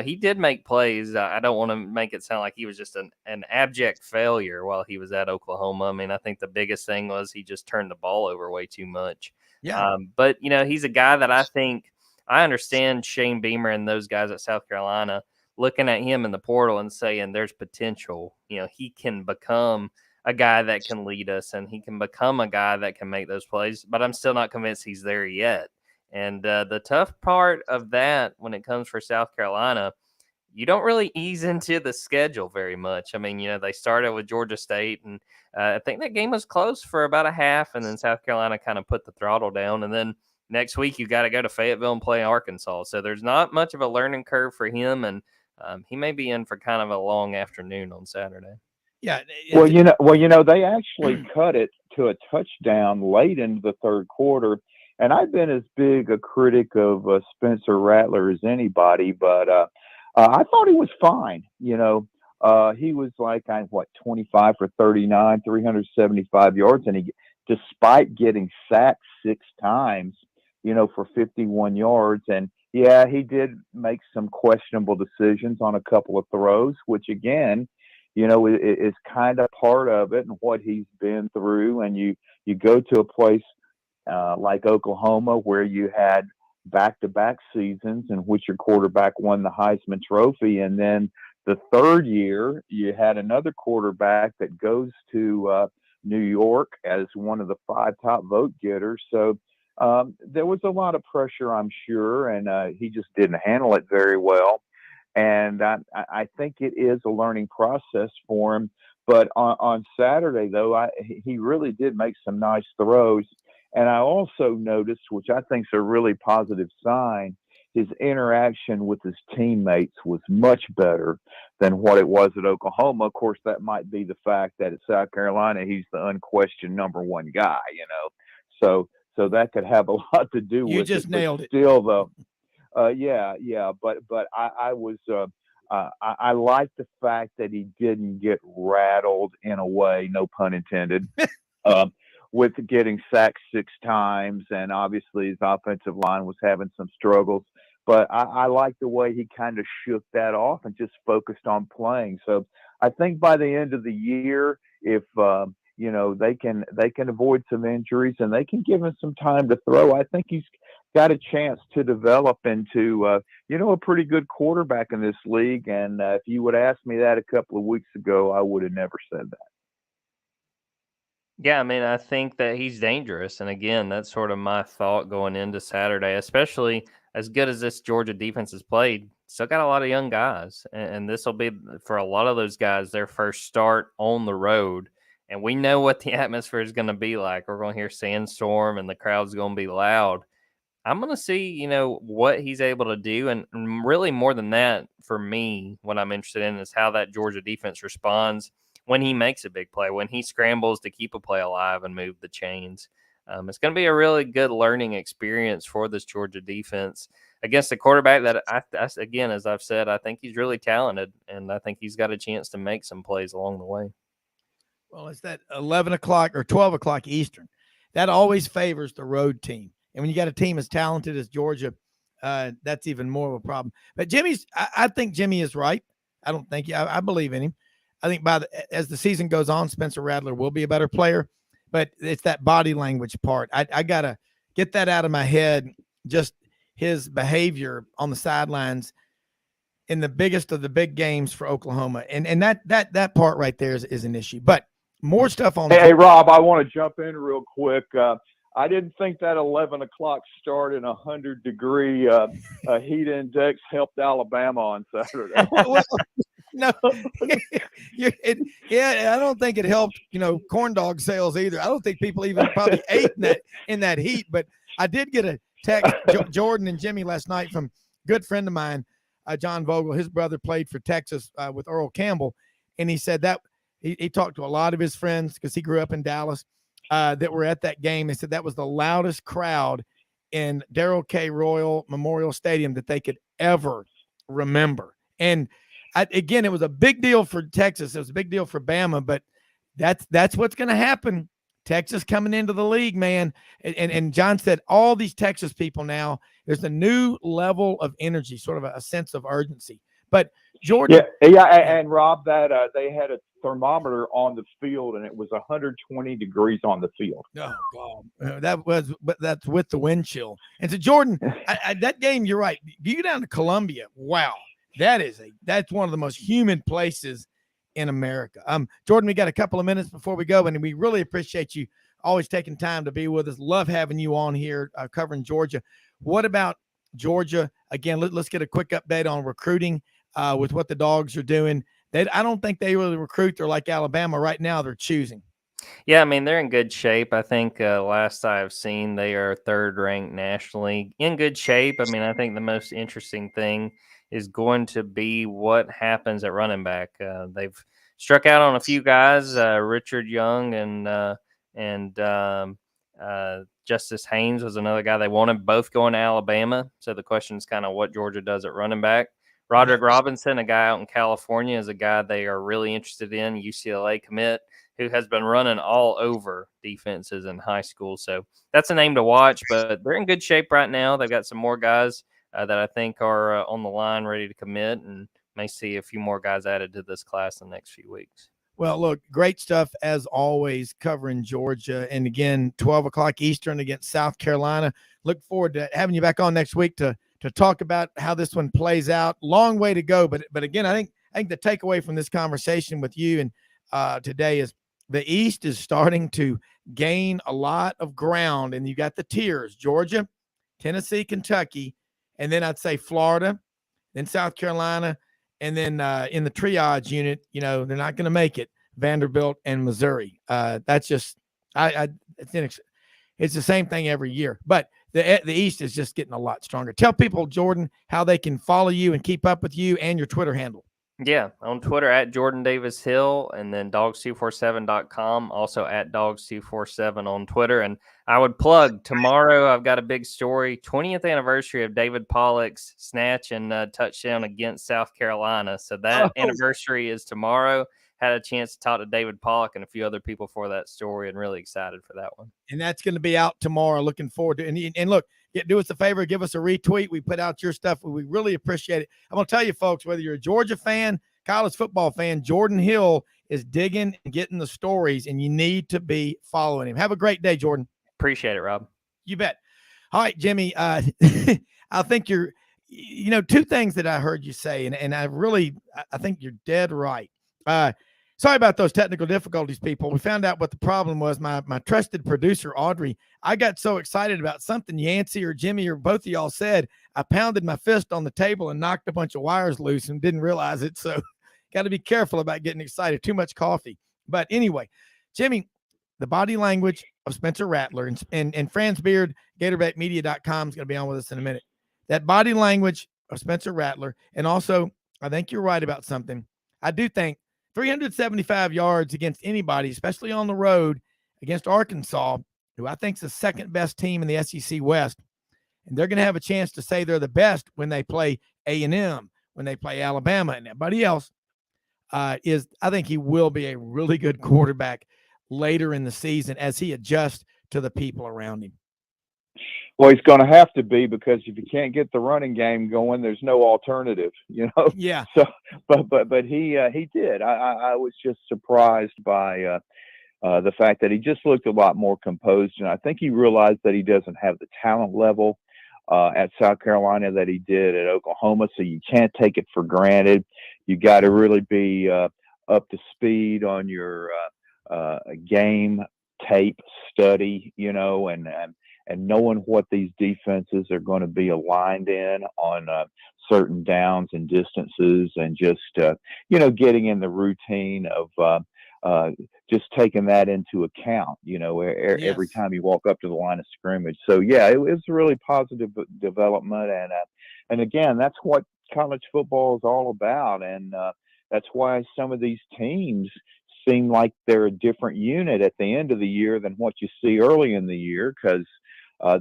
he did make plays. I don't want to make it sound like he was just an abject failure while he was at Oklahoma. I mean, I think the biggest thing was he just turned the ball over way too much. Yeah. But he's a guy that I understand Shane Beamer and those guys at South Carolina looking at him in the portal and saying there's potential. He can become a guy that can lead us and he can become a guy that can make those plays. But I'm still not convinced he's there yet. And the tough part of that when it comes for South Carolina, you don't really ease into the schedule very much. I mean, they started with Georgia State, and I think that game was close for about a half, and then South Carolina kind of put the throttle down. And then next week, you got to go to Fayetteville and play Arkansas. So there's not much of a learning curve for him, and he may be in for kind of a long afternoon on Saturday. Yeah. Well, they actually cut it to a touchdown late into the third quarter. And I've been as big a critic of Spencer Rattler as anybody, but I thought he was fine. He was like 25 for 39, 375 yards, and despite getting sacked 6 times, for 51 yards. And yeah, he did make some questionable decisions on a couple of throws, which again, is kind of part of it and what he's been through. And you go to a place like Oklahoma, where you had back-to-back seasons in which your quarterback won the Heisman Trophy, and then the third year you had another quarterback that goes to New York as one of the 5 top vote getters. So there was a lot of pressure, I'm sure, and he just didn't handle it very well. And I think it is a learning process for him. But on Saturday, though, he really did make some nice throws. And I also noticed, which I think is a really positive sign, his interaction with his teammates was much better than what it was at Oklahoma. Of course, that might be the fact that at South Carolina, he's the unquestioned number 1 guy, So so that could have a lot to do You with just it. nailed it. Still, though, yeah. But I was I like the fact that he didn't get rattled in a way, no pun intended, with getting sacked 6 times, and obviously his offensive line was having some struggles. But I like the way he kind of shook that off and just focused on playing. So I think by the end of the year, if they can avoid some injuries and they can give him some time to throw, I think he's got a chance to develop into a pretty good quarterback in this league. And if you would ask me that a couple of weeks ago, I would have never said that. Yeah, I mean, I think that he's dangerous. And again, that's sort of my thought going into Saturday, especially as good as this Georgia defense has played. Still got a lot of young guys. And this will be, for a lot of those guys, their first start on the road. And we know what the atmosphere is going to be like. We're going to hear sandstorm and the crowd's going to be loud. I'm going to see, what he's able to do. And really more than that, for me, what I'm interested in is how that Georgia defense responds when he makes a big play, when he scrambles to keep a play alive and move the chains. It's going to be a really good learning experience for this Georgia defense against a quarterback that, again, as I've said, I think he's really talented, and I think he's got a chance to make some plays along the way. Well, it's that 11 o'clock or 12 o'clock Eastern. That always favors the road team. And when you got a team as talented as Georgia, that's even more of a problem. But I think Jimmy is right. I don't think I believe in him. I think as the season goes on, Spencer Rattler will be a better player, but it's that body language part. I got to get that out of my head, just his behavior on the sidelines in the biggest of the big games for Oklahoma. And that part right there is an issue. But more stuff on Hey, Rob, I want to jump in real quick. I didn't think that 11 o'clock start in 100-degree heat index helped Alabama on Saturday. Well, no, I don't think it helped, corn dog sales either. I don't think people even probably ate in that heat. But I did get a text, Jordan and Jimmy, last night from a good friend of mine, John Vogel. His brother played for Texas with Earl Campbell, and he said that he talked to a lot of his friends because he grew up in Dallas that were at that game. They said that was the loudest crowd in Darrell K. Royal Memorial Stadium that they could ever remember. And again, it was a big deal for Texas. It was a big deal for Bama, but that's what's going to happen. Texas coming into the league, man. And John said all these Texas people now, there's a new level of energy, sort of a sense of urgency. But Jordan. Yeah, and Rob, that they had a thermometer on the field, and it was 120 degrees on the field. Oh, God. That's with the wind chill. And so, Jordan, that game, you're right. You go down to Columbia, wow. That's one of the most humid places in America. Jordan, we got a couple of minutes before we go, and we really appreciate you always taking time to be with us. Love having you on here covering Georgia. What about Georgia? Again, let's get a quick update on recruiting with what the Dogs are doing. I don't think they really recruit. They're like Alabama right now. They're choosing. Yeah, I mean, they're in good shape. I think last I've seen, they are 3rd ranked nationally. In good shape. I mean, I think the most interesting thing is going to be what happens at running back. They've struck out on a few guys, Richard Young and Justice Haynes was another guy they wanted, both going to Alabama. So the question is kind of what Georgia does at running back. Roderick Robinson, a guy out in California, is a guy they are really interested in, UCLA commit, who has been running all over defenses in high school. So that's a name to watch, but they're in good shape right now. They've got some more guys that I think are on the line ready to commit, and may see a few more guys added to this class in the next few weeks. Well, look, great stuff as always covering Georgia. And again, 12 o'clock Eastern against South Carolina. Look forward to having you back on next week to talk about how this one plays out. Long way to go. But again, I think the takeaway from this conversation with you and today is the East is starting to gain a lot of ground. And you got the tiers, Georgia, Tennessee, Kentucky, and then I'd say Florida, then South Carolina, and then in the triage unit, they're not going to make it, Vanderbilt and Missouri. That's just it's the same thing every year. But the East is just getting a lot stronger. Tell people, Jordan, how they can follow you and keep up with you and your Twitter handle. Yeah, on Twitter at Jordan Davis Hill, and then dogs247.com, also at dogs247 on Twitter. And I would plug tomorrow, I've got a big story, 20th anniversary of David Pollock's snatch and touchdown against South Carolina. So that anniversary is tomorrow. Had a chance to talk to David Pollock and a few other people for that story, and really excited for that one. And that's going to be out tomorrow. Looking forward to it. And look, do us a favor, give us a retweet. We put out your stuff. We really appreciate it. I'm going to tell you, folks, whether you're a Georgia fan, college football fan, Jordan Hill is digging and getting the stories, and you need to be following him. Have a great day, Jordan. Appreciate it, Rob. You bet. All right, Jimmy, I think two things that I heard you say, and I think you're dead right. Sorry about those technical difficulties, people. We found out what the problem was. My trusted producer, Audrey, I got so excited about something Yancey or Jimmy or both of y'all said, I pounded my fist on the table and knocked a bunch of wires loose and didn't realize it. So got to be careful about getting excited. Too much coffee. But anyway, Jimmy, the body language of Spencer Rattler and Franz Beard, GatorbaitMedia.com is going to be on with us in a minute. That body language of Spencer Rattler. And also, I think you're right about something. I do think 375 yards against anybody, especially on the road against Arkansas, who I think is the second best team in the SEC West. And they're going to have a chance to say they're the best when they play A&M, when they play Alabama and everybody else. I think he will be a really good quarterback later in the season as he adjusts to the people around him. Well, he's going to have to be, because if you can't get the running game going, there's no alternative, Yeah. So, but he did. I was just surprised by the fact that he just looked a lot more composed, and I think he realized that he doesn't have the talent level at South Carolina that he did at Oklahoma. So you can't take it for granted. You got to really be up to speed on your game tape study, and knowing what these defenses are going to be aligned in on certain downs and distances, and just, getting in the routine of just taking that into account, every time you walk up to the line of scrimmage. So, yeah, it was a really positive development. And again, that's what college football is all about. And that's why some of these teams seem like they're a different unit at the end of the year than what you see early in the year, because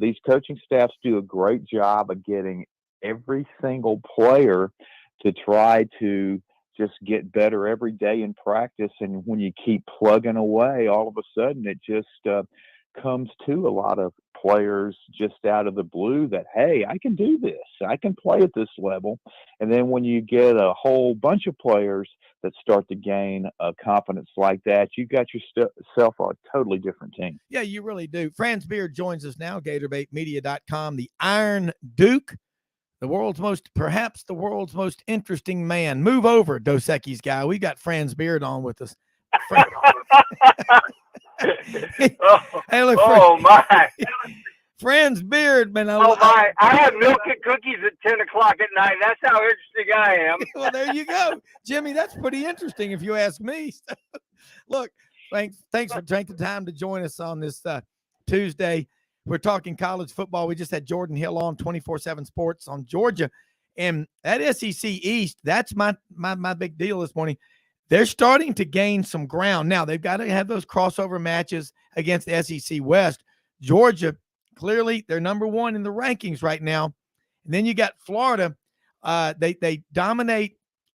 these coaching staffs do a great job of getting every single player to try to just get better every day in practice. And when you keep plugging away, all of a sudden it just comes to a lot of players just out of the blue that, hey, I can do this. I can play at this level. And then when you get a whole bunch of players that start to gain confidence like that, you got yourself a totally different team. Yeah, you really do. Franz Beard joins us now, GatorbaitMedia.com, the Iron Duke, perhaps the world's most interesting man. Move over, Dos Equis guy. We got Franz Beard on with us. Hey, look, my. Franz Beard, man. I have milk and cookies at 10 o'clock at night. That's how interesting I am. Well, there you go. Jimmy, that's pretty interesting if you ask me. Look, thanks for taking the time to join us on this Tuesday. We're talking college football. We just had Jordan Hill on 24/7 Sports on Georgia. And that SEC East, that's my big deal this morning. They're starting to gain some ground. Now, they've got to have those crossover matches against the SEC West. Georgia, clearly, they're number one in the rankings right now. And then you got Florida. They dominate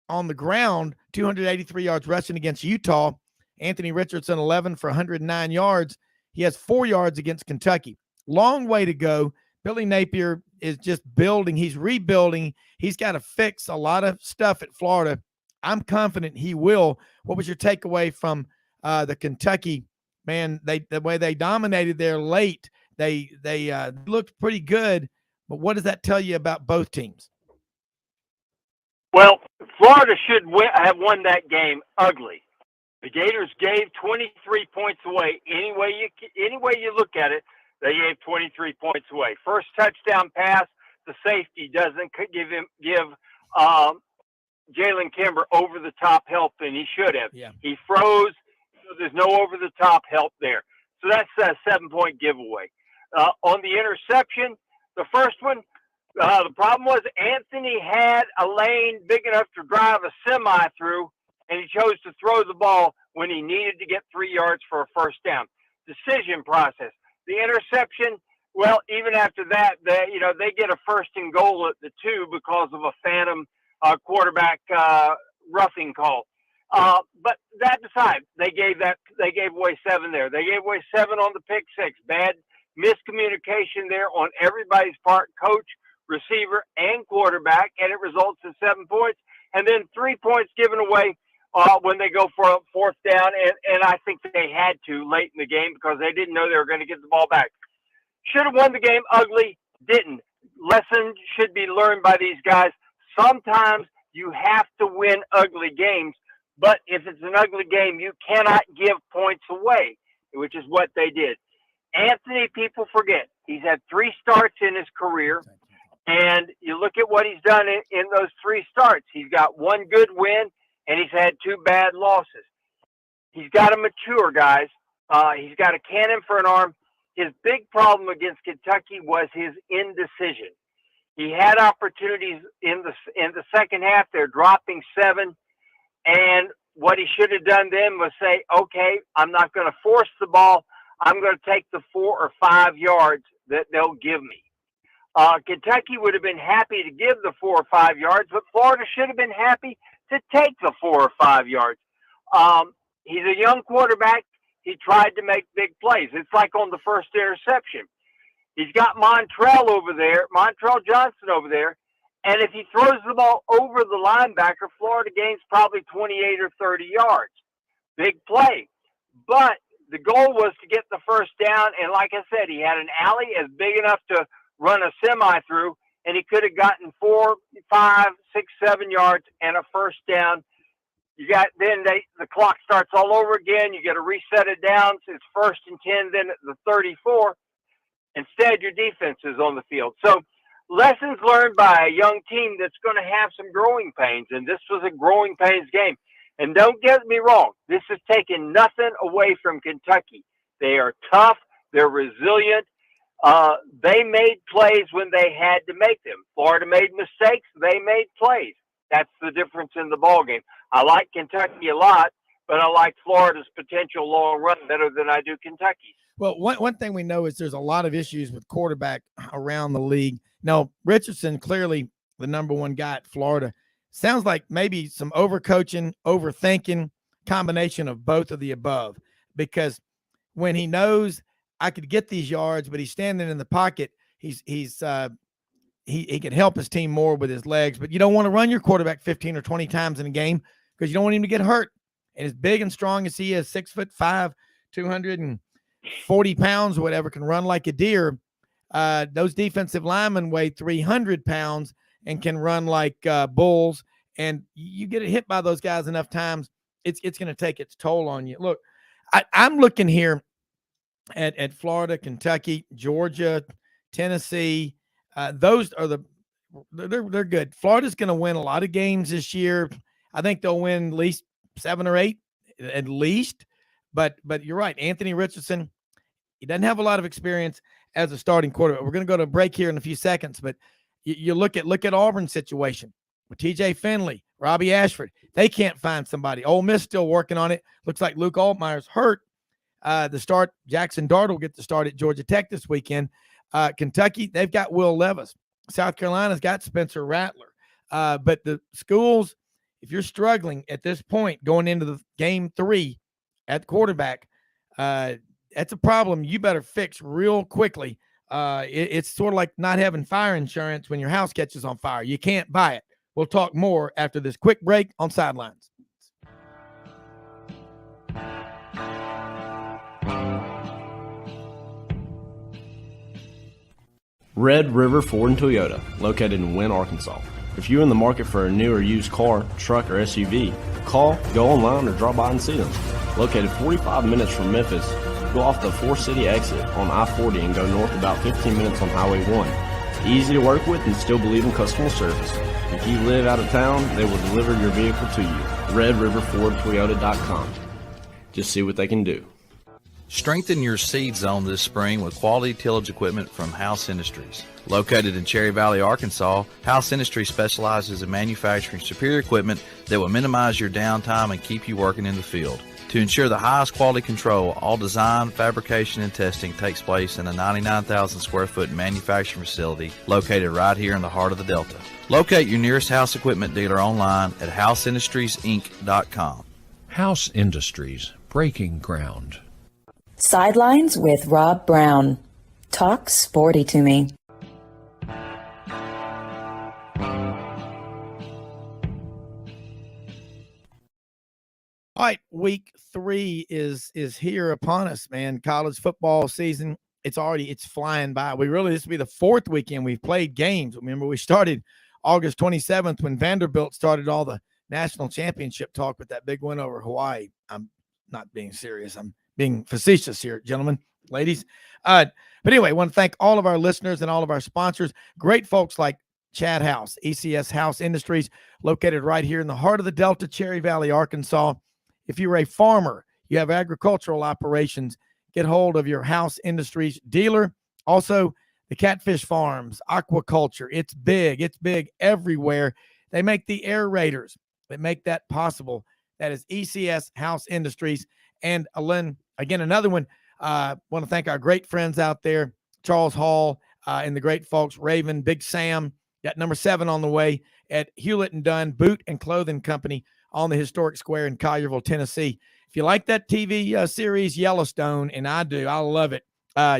on the ground, 283 yards rushing against Utah. Anthony Richardson, 11 for 109 yards. He has 4 yards against Kentucky. Long way to go. Billy Napier is just building. He's rebuilding. He's got to fix a lot of stuff at Florida. I'm confident he will. What was your takeaway from the Kentucky, man? The way they dominated there late, they looked pretty good. But what does that tell you about both teams? Well, Florida should have won that game ugly. The Gators gave 23 points away. Any way you look at it, they gave 23 points away. First touchdown pass, the safety doesn't give Jalen Kimber over-the-top help than he should have. Yeah. He froze, so there's no over-the-top help there. So that's a 7-point giveaway. On the interception, the first one, The problem was Anthony had a lane big enough to drive a semi through, and he chose to throw the ball when he needed to get 3 yards for a first down. Decision process. The interception, well, even after that, they get a first and goal at the 2 because of a phantom quarterback roughing call. But that aside, they gave away 7 there. They gave away 7 on the pick 6. Bad miscommunication there on everybody's part, coach, receiver, and quarterback, and it results in 7 points. And then 3 points given away when they go for a fourth down, and I think they had to late in the game because they didn't know they were going to get the ball back. Should have won the game ugly, didn't. Lesson should be learned by these guys. Sometimes you have to win ugly games, but if it's an ugly game, you cannot give points away, which is what they did. Anthony, people forget, he's had 3 starts in his career, and you look at what he's done in those 3 starts. He's got 1 good win, and he's had 2 bad losses. He's got to mature, guys. He's got a cannon for an arm. His big problem against Kentucky was his indecision. He had opportunities in the second half. They're dropping 7, and what he should have done then was say, okay, I'm not going to force the ball. I'm going to take the 4 or 5 yards that they'll give me. Kentucky would have been happy to give the 4 or 5 yards, but Florida should have been happy to take the 4 or 5 yards. He's a young quarterback. He tried to make big plays. It's like on the first interception. He's got Montrell Johnson over there, and if he throws the ball over the linebacker, Florida gains probably 28 or 30 yards. Big play. But the goal was to get the first down, and like I said, he had an alley as big enough to run a semi through, and he could have gotten 4, 5, 6, 7 yards and a first down. The clock starts all over again. You got to reset it down. It's 1st and 10, then at the 34. Instead, your defense is on the field. So lessons learned by a young team that's going to have some growing pains, and this was a growing pains game. And don't get me wrong, this is taking nothing away from Kentucky. They are tough. They're resilient. They made plays when they had to make them. Florida made mistakes. They made plays. That's the difference in the ball game. I like Kentucky a lot, but I like Florida's potential long run better than I do Kentucky's. Well, one thing we know is there's a lot of issues with quarterback around the league. Now, Richardson, clearly the number 1 guy at Florida. Sounds like maybe some overcoaching, overthinking, combination of both of the above. Because when he knows I could get these yards, but he's standing in the pocket, he can help his team more with his legs. But you don't want to run your quarterback 15 or 20 times in a game because you don't want him to get hurt. And as big and strong as he is, 6'5", 240 pounds or whatever, can run like a deer. Those defensive linemen weigh 300 pounds and can run like bulls. And you get hit by those guys enough times, it's going to take its toll on you. Look, I'm looking here at Florida, Kentucky, Georgia, Tennessee. Those are they're good. Florida's going to win a lot of games this year. I think they'll win at least 7 or 8 at least. But you're right. Anthony Richardson, he doesn't have a lot of experience as a starting quarterback. We're going to go to a break here in a few seconds, but you look at Auburn's situation with TJ Finley, Robbie Ashford. They can't find somebody. Ole Miss still working on it. Looks like Luke Altmaier's hurt. Jackson Dart will get the start at Georgia Tech this weekend. Kentucky, they've got Will Levis. South Carolina's got Spencer Rattler. But the schools, if you're struggling at this point going into the game 3 at quarterback, that's a problem you better fix real quickly. It's sort of like not having fire insurance when your house catches on fire. You can't buy it. We'll talk more after this quick break on Sidelines. Red River Ford and Toyota, located in Wynne, Arkansas. If you're in the market for a new or used car, truck, or SUV, call, go online, or drop by and see them. Located 45 minutes from Memphis, go off the 4-city exit on I-40 and go north about 15 minutes on Highway 1. Easy to work with and still believe in customer service. If you live out of town, they will deliver your vehicle to you. RedRiverFordToyota.com. Just see what they can do. Strengthen your seed zone this spring with quality tillage equipment from House Industries. Located in Cherry Valley, Arkansas, House Industries specializes in manufacturing superior equipment that will minimize your downtime and keep you working in the field. To ensure the highest quality control, all design, fabrication, and testing takes place in a 99,000 square foot manufacturing facility located right here in the heart of the Delta. Locate your nearest House equipment dealer online at houseindustriesinc.com. House Industries, breaking ground. Sidelines with Rob Brown. Talk sporty to me. All right, week 3 is here upon us, man. College football season, it's flying by. This will be the 4th weekend we've played games. Remember, we started August 27th when Vanderbilt started all the national championship talk with that big win over Hawaii. I'm not being serious. I'm being facetious here, gentlemen, ladies. But anyway, I want to thank all of our listeners and all of our sponsors. Great folks like Chad House, ECS House Industries, located right here in the heart of the Delta, Cherry Valley, Arkansas. If you're a farmer, you have agricultural operations, get hold of your House Industries dealer. Also, the catfish farms, aquaculture, it's big everywhere. They make the aerators that make that possible. That is ECS House Industries. And again, another one, want to thank our great friends out there, Charles Hall and the great folks, Raven, Big Sam, got number 7 on the way at Hewlett & Dunn Boot and Clothing Company on the historic square in Collierville, Tennessee. If you like that TV series Yellowstone, and I do, I love it.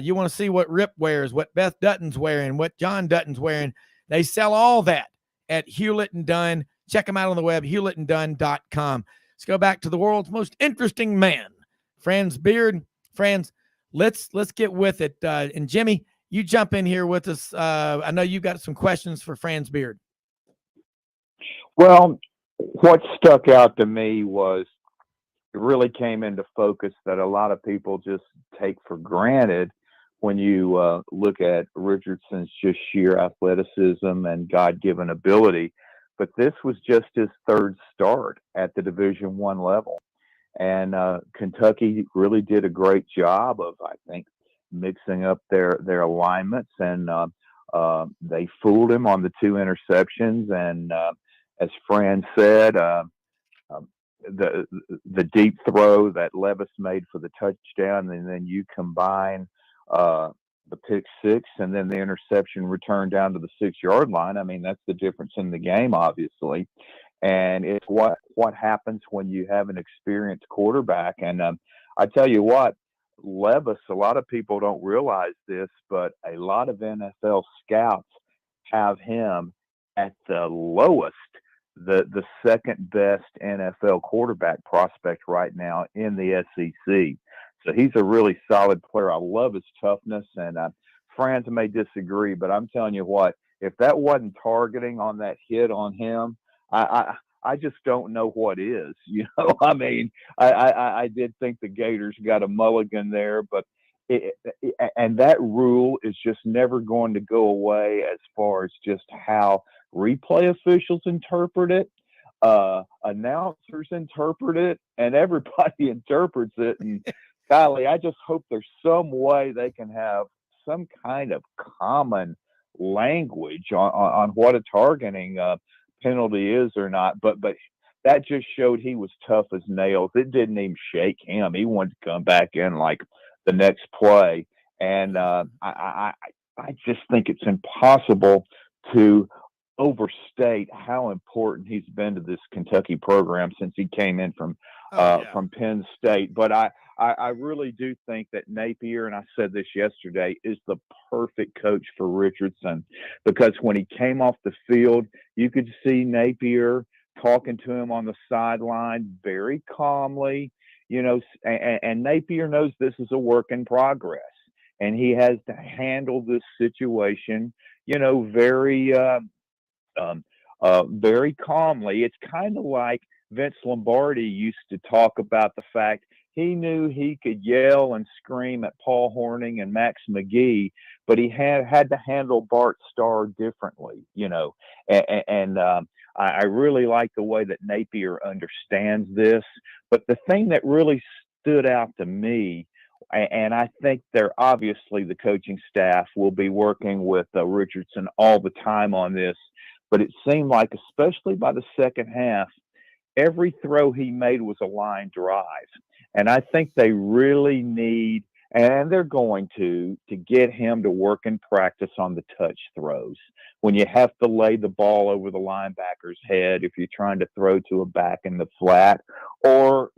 You want to see what Rip wears, what Beth Dutton's wearing, what John Dutton's wearing. They sell all that at Hewlett & Dunn. Check them out on the web, hewlettandunn.com. Let's go back to the world's most interesting man, Franz Beard. Franz, let's get with it. And Jimmy, you jump in here with us. I know you got some questions for Franz Beard. Well, what stuck out to me was it really came into focus that a lot of people just take for granted when you look at Richardson's just sheer athleticism and God-given ability. But this was just his 3rd start at the Division I level. And Kentucky really did a great job of, I think, mixing up their alignments. And they fooled him on the 2 interceptions. And as Franz said, the deep throw that Levis made for the touchdown, and then you combine the pick 6 and then the interception returned down to the 6-yard line. I mean, that's the difference in the game, obviously. And it's what happens when you have an experienced quarterback. And I tell you what, Levis, a lot of people don't realize this, but a lot of NFL scouts have him at the lowest, the second best NFL quarterback prospect right now in the SEC. So he's a really solid player. I love his toughness, and Franz may disagree, but I'm telling you what, if that wasn't targeting on that hit on him, I just don't know what is. You know, I mean, I did think the Gators got a mulligan there, but and that rule is just never going to go away as far as just how replay officials interpret it, announcers interpret it, and everybody interprets it. And Kylie, I just hope there's some way they can have some kind of common language on what a targeting penalty is or not. But that just showed he was tough as nails. It didn't even shake him. He wanted to come back in like the next play. And I just think it's impossible to overstate how important he's been to this Kentucky program since he came in from Penn State. But I really do think that Napier, and I said this yesterday, is the perfect coach for Richardson, because when he came off the field, you could see Napier talking to him on the sideline very calmly, you know, and Napier knows this is a work in progress, and he has to handle this situation, you know, very calmly. It's kind of like Vince Lombardi used to talk about the fact he knew he could yell and scream at Paul Hornung and Max McGee, but he had to handle Bart Starr differently, you know. And I really like the way that Napier understands this. But the thing that really stood out to me And I think they're obviously the coaching staff will be working with Richardson all the time on this. But it seemed like, especially by the second half, every throw he made was a line drive. And I think they really need, and they're going to get him to work in practice on the touch throws. When you have to lay the ball over the linebacker's head, if you're trying to throw to a back in the flat, or,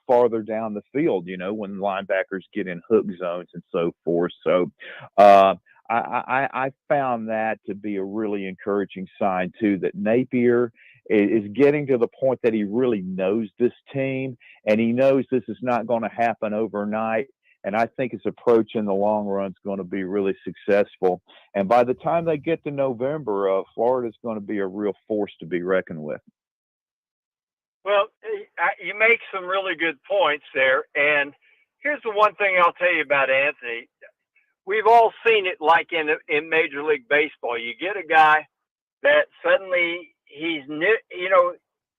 farther down the field, when linebackers get in hook zones and so forth. So, I found that to be a really encouraging sign too, that Napier is getting to the point that he really knows this team, and he knows this is not going to happen overnight. And I think his approach in the long run is going to be really successful. And by the time they get to November, Florida is going to be a real force to be reckoned with. Well, you make some really good points there. And here's the one thing I'll tell you about Anthony. We've all seen it like in Major League Baseball. You get a guy that suddenly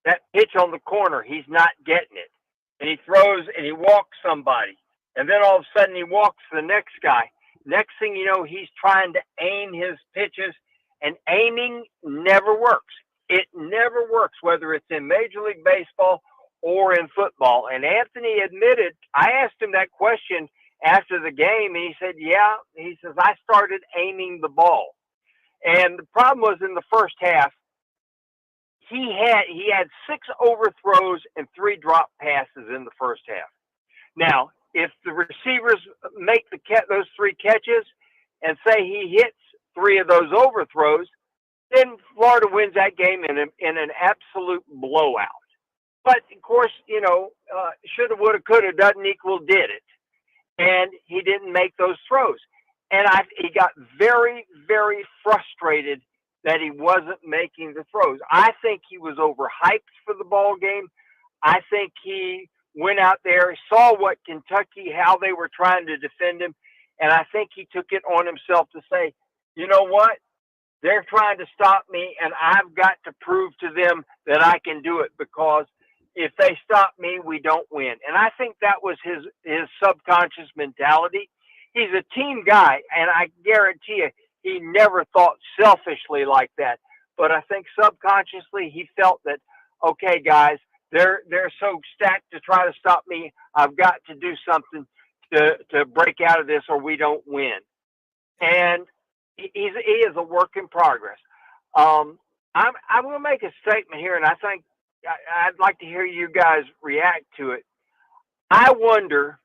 that pitch on the corner, he's not getting it. And he throws and he walks somebody. And then all of a sudden he walks the next guy. Next thing you know, he's trying to aim his pitches, and aiming never works. It never works, whether it's in Major League Baseball or in football. And Anthony admitted, I asked him that question after the game, and he said, yeah, he says, I started aiming the ball. And the problem was in the first half, he had 6 overthrows and 3 drop passes in the first half. Now, if the receivers make those 3 catches and say he hits 3 of those overthrows, then Florida wins that game in an absolute blowout. But, of course, shoulda, woulda, coulda doesn't equal did it. And he didn't make those throws. And he got very, very frustrated that he wasn't making the throws. I think he was overhyped for the ball game. I think he went out there, saw what Kentucky, how they were trying to defend him, and I think he took it on himself to say, you know what? They're trying to stop me, and I've got to prove to them that I can do it, because if they stop me, we don't win. And I think that was his subconscious mentality. He's a team guy, and I guarantee you, he never thought selfishly like that. But I think subconsciously he felt that, okay, guys, they're so stacked to try to stop me. I've got to do something to break out of this, or we don't win. And he is a work in progress. I'm going to make a statement here, and I think I'd like to hear you guys react to it. I wonder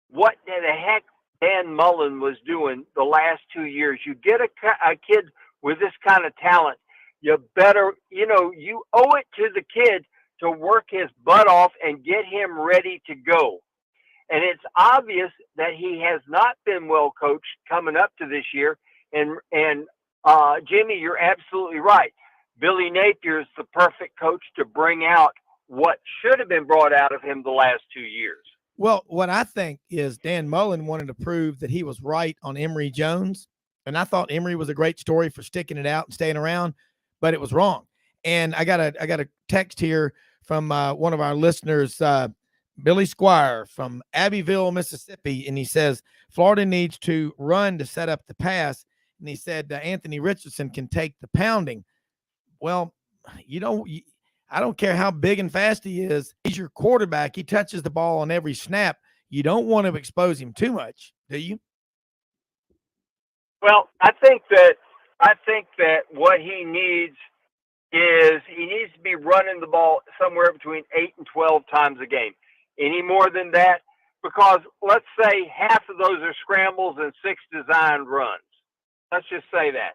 what the heck Dan Mullen was doing the last 2 years. You get a kid with this kind of talent, you better, you owe it to the kid to work his butt off and get him ready to go. And it's obvious that he has not been well coached coming up to this year. And Jimmy, you're absolutely right. Billy Napier is the perfect coach to bring out what should have been brought out of him the last 2 years. Well, what I think is Dan Mullen wanted to prove that he was right on Emory Jones. And I thought Emory was a great story for sticking it out and staying around, but it was wrong. And I got a text here from one of our listeners, Billy Squire from Abbeville, Mississippi. And he says, Florida needs to run to set up the pass. And he said, Anthony Richardson can take the pounding. Well, I don't care how big and fast he is. He's your quarterback. He touches the ball on every snap. You don't want to expose him too much, do you? Well, I think that what he needs is he needs to be running the ball somewhere between 8 and 12 times a game. Any more than that, because let's say half of those are scrambles and 6 designed runs. Let's just say that.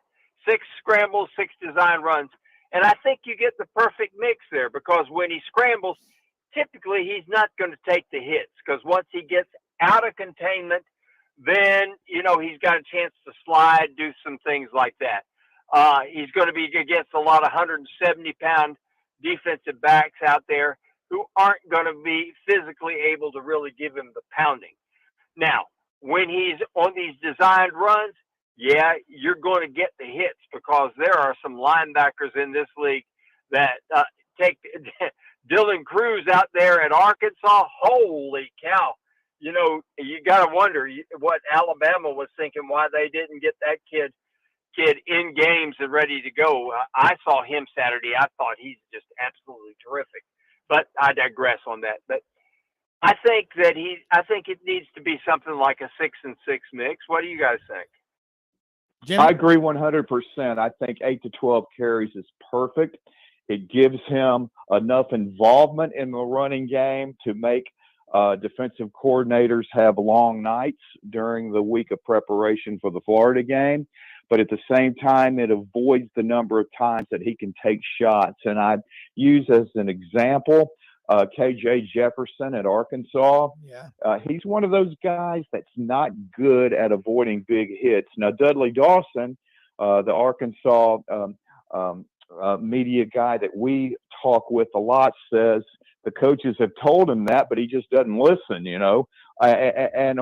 6 scrambles, 6 designed runs. And I think you get the perfect mix there, because when he scrambles, typically he's not going to take the hits, because once he gets out of containment, then, he's got a chance to slide, do some things like that. He's going to be against a lot of 170-pound defensive backs out there who aren't going to be physically able to really give him the pounding. Now, when he's on these designed runs, yeah, you're going to get the hits, because there are some linebackers in this league that take Dylan Cruz out there at Arkansas. Holy cow. you got to wonder what Alabama was thinking, why they didn't get that kid in games and ready to go. I saw him Saturday. I thought he's just absolutely terrific. But I digress on that. But I think it needs to be something like a 6-6 mix. What do you guys think? Jimmy? I agree 100%. I think 8 to 12 carries is perfect. It gives him enough involvement in the running game to make defensive coordinators have long nights during the week of preparation for the Florida game. But at the same time, it avoids the number of times that he can take shots. And I use as an example KJ Jefferson at Arkansas. Yeah. He's one of those guys that's not good at avoiding big hits. Now, Dudley Dawson, the Arkansas media guy that we talk with a lot, says the coaches have told him that, but he just doesn't listen, and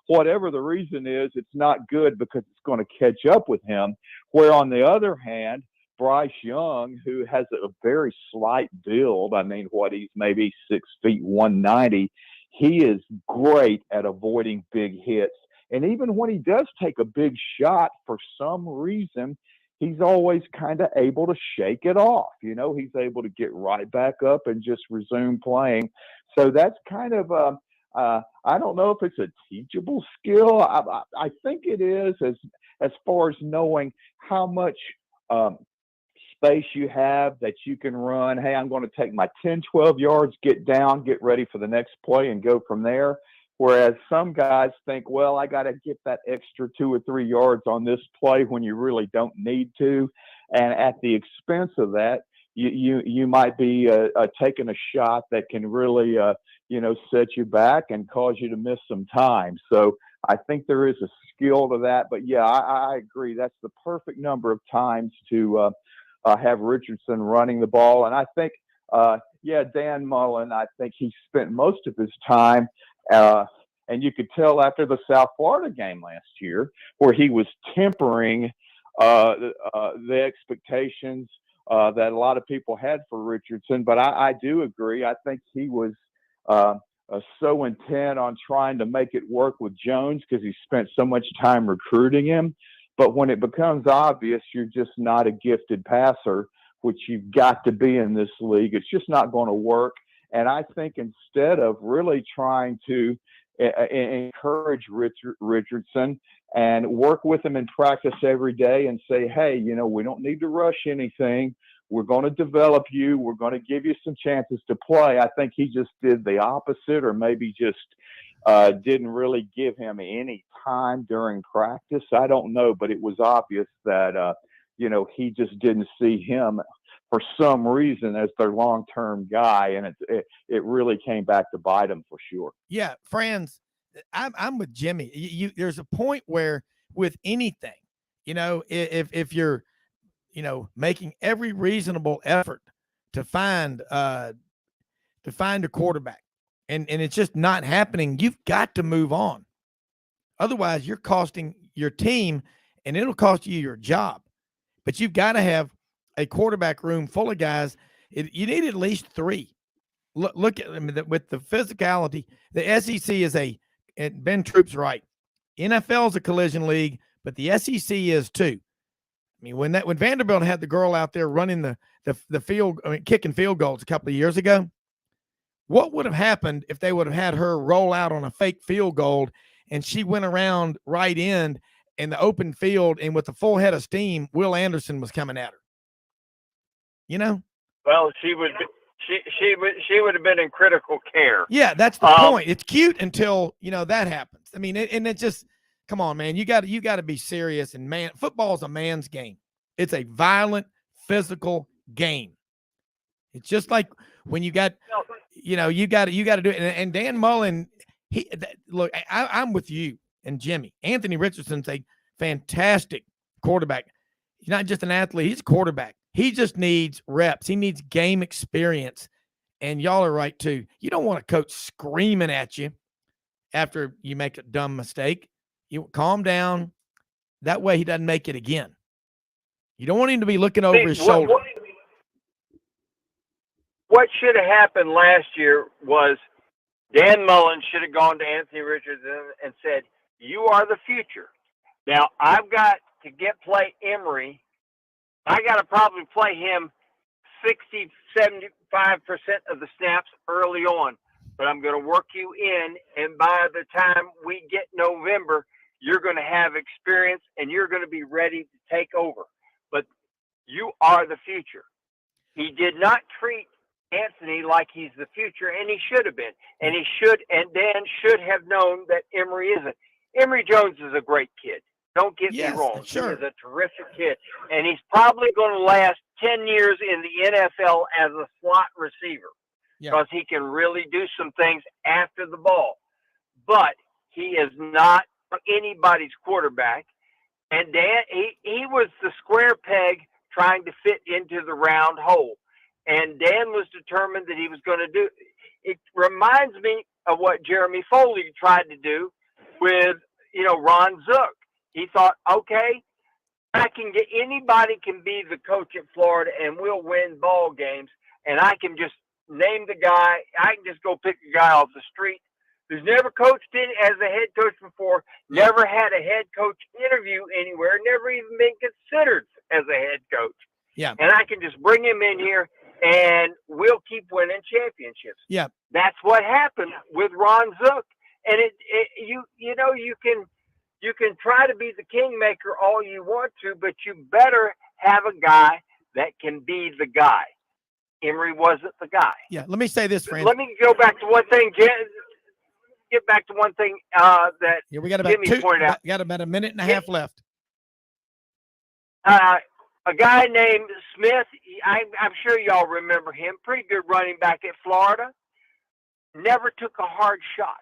whatever the reason is, it's not good because it's going to catch up with him. Where on the other hand, Bryce Young, who has a very slight build, he's maybe 6 feet 190, he is great at avoiding big hits. And even when he does take a big shot, for some reason, he's always kind of able to shake it off. He's able to get right back up and just resume playing. So that's kind of I don't know if it's a teachable skill. I think it is as far as knowing how much space you have that you can run. Hey, I'm going to take my 10, 12 yards, get down, get ready for the next play and go from there. Whereas some guys think, well, I got to get that extra 2 or 3 yards on this play when you really don't need to. And at the expense of that, you might be taking a shot that can really, set you back and cause you to miss some time. So I think there is a skill to that. But, yeah, I agree. That's the perfect number of times to have Richardson running the ball. And I think, Dan Mullen, I think he spent most of his time and you could tell after the South Florida game last year where he was tempering the expectations that a lot of people had for Richardson. But I do agree. I think he was so intent on trying to make it work with Jones because he spent so much time recruiting him. But when it becomes obvious you're just not a gifted passer, which you've got to be in this league, it's just not going to work. And I think instead of really trying to encourage Richardson and work with him in practice every day and say, hey, we don't need to rush anything. We're going to develop you. We're going to give you some chances to play. I think he just did the opposite, or maybe just didn't really give him any time during practice. I don't know, but it was obvious that, he just didn't see him for some reason as their long-term guy, and it really came back to bite him for sure. Yeah, Franz, I'm with Jimmy. There's a point where with anything, if you're, making every reasonable effort to find a quarterback, and it's just not happening, you've got to move on. Otherwise, you're costing your team, and it'll cost you your job. But you've got to have a quarterback room full of guys. You need at least 3. Look at with the physicality. The SEC is and Ben Troop's right. NFL is a collision league, but the SEC is too. When Vanderbilt had the girl out there running the field, kicking field goals a couple of years ago, what would have happened if they would have had her roll out on a fake field goal and she went around right end in the open field, and with a full head of steam, Will Anderson was coming at her? Well, she would have been in critical care. Yeah, that's the point. It's cute until that happens. And it just, come on, man. You got to be serious. And man, football is a man's game. It's a violent, physical game. It's just like when you got, you got to do it. And Dan Mullen, look, I'm with you and Jimmy. Anthony Richardson's a fantastic quarterback. He's not just an athlete; he's a quarterback. He just needs reps. He needs game experience. And y'all are right, too. You don't want a coach screaming at you after you make a dumb mistake. You calm down. That way he doesn't make it again. You don't want him to be looking over his shoulder. What should have happened last year was Dan Mullen should have gone to Anthony Richardson and said, "You are the future." Now, I've got to play Emory. I got to probably play him 60, 75% of the snaps early on. But I'm going to work you in, and by the time we get November, you're going to have experience, and you're going to be ready to take over. But you are the future. He did not treat Anthony like he's the future, and he should have been. And Dan should have known that Emory isn't. Emory Jones is a great kid. Don't get me wrong. Sure. He is a terrific kid. And he's probably going to last 10 years in the NFL as a slot receiver because he can really do some things after the ball. But he is not anybody's quarterback. And Dan, he was the square peg trying to fit into the round hole. And Dan was determined that he was going to do. It reminds me of what Jeremy Foley tried to do with, Ron Zook. He thought, okay, anybody can be the coach at Florida and we'll win ball games. And I can just name the guy. I can just go pick a guy off the street who's never coached as a head coach before, never had a head coach interview anywhere, never even been considered as a head coach. Yeah. And I can just bring him in here and we'll keep winning championships. Yeah. That's what happened with Ron Zook. And you can try to be the kingmaker all you want to, but you better have a guy that can be the guy. Emory wasn't the guy. Yeah. Let me say this, Franz. Let me go back to one thing, get back to one thing that we got about Jimmy pointed out. Got about a minute and a half left. A guy named Smith, I'm sure y'all remember him, pretty good running back at Florida, never took a hard shot.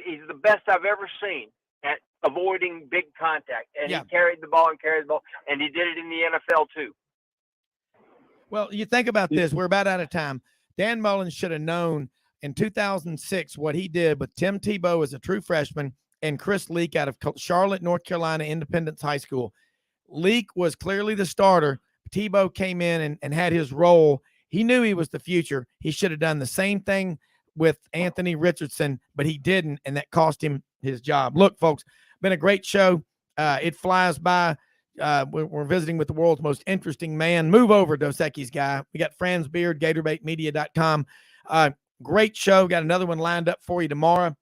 He's the best I've ever seen at avoiding big contact. And he carried the ball, and he did it in the NFL too. Well, you think about this. We're about out of time. Dan Mullen should have known in 2006 what he did with Tim Tebow as a true freshman and Chris Leak out of Charlotte, North Carolina, Independence High School. Leak was clearly the starter. Tebow came in and had his role. He knew he was the future. He should have done the same thing with Anthony Richardson, but he didn't, and that cost him his job. Look, folks, been a great show. It flies by. We're visiting with the world's most interesting man. Move over, Dos Equis guy. We got Franz Beard, GatorbaitMedia.com. Great show. Got another one lined up for you tomorrow,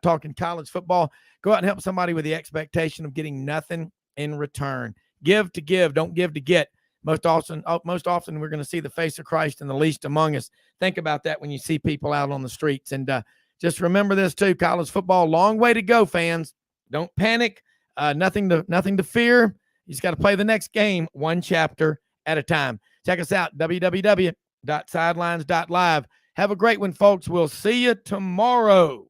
talking college football. Go out and help somebody with the expectation of getting nothing in return. Give to give, don't give to get. Most often we're going to see the face of Christ in the least among us. Think about that when you see people out on the streets. And just remember this too, college football, long way to go, fans. Don't panic. Nothing to fear. You just got to play the next game one chapter at a time. Check us out, www.sidelines.live. Have a great one, folks. We'll see you tomorrow.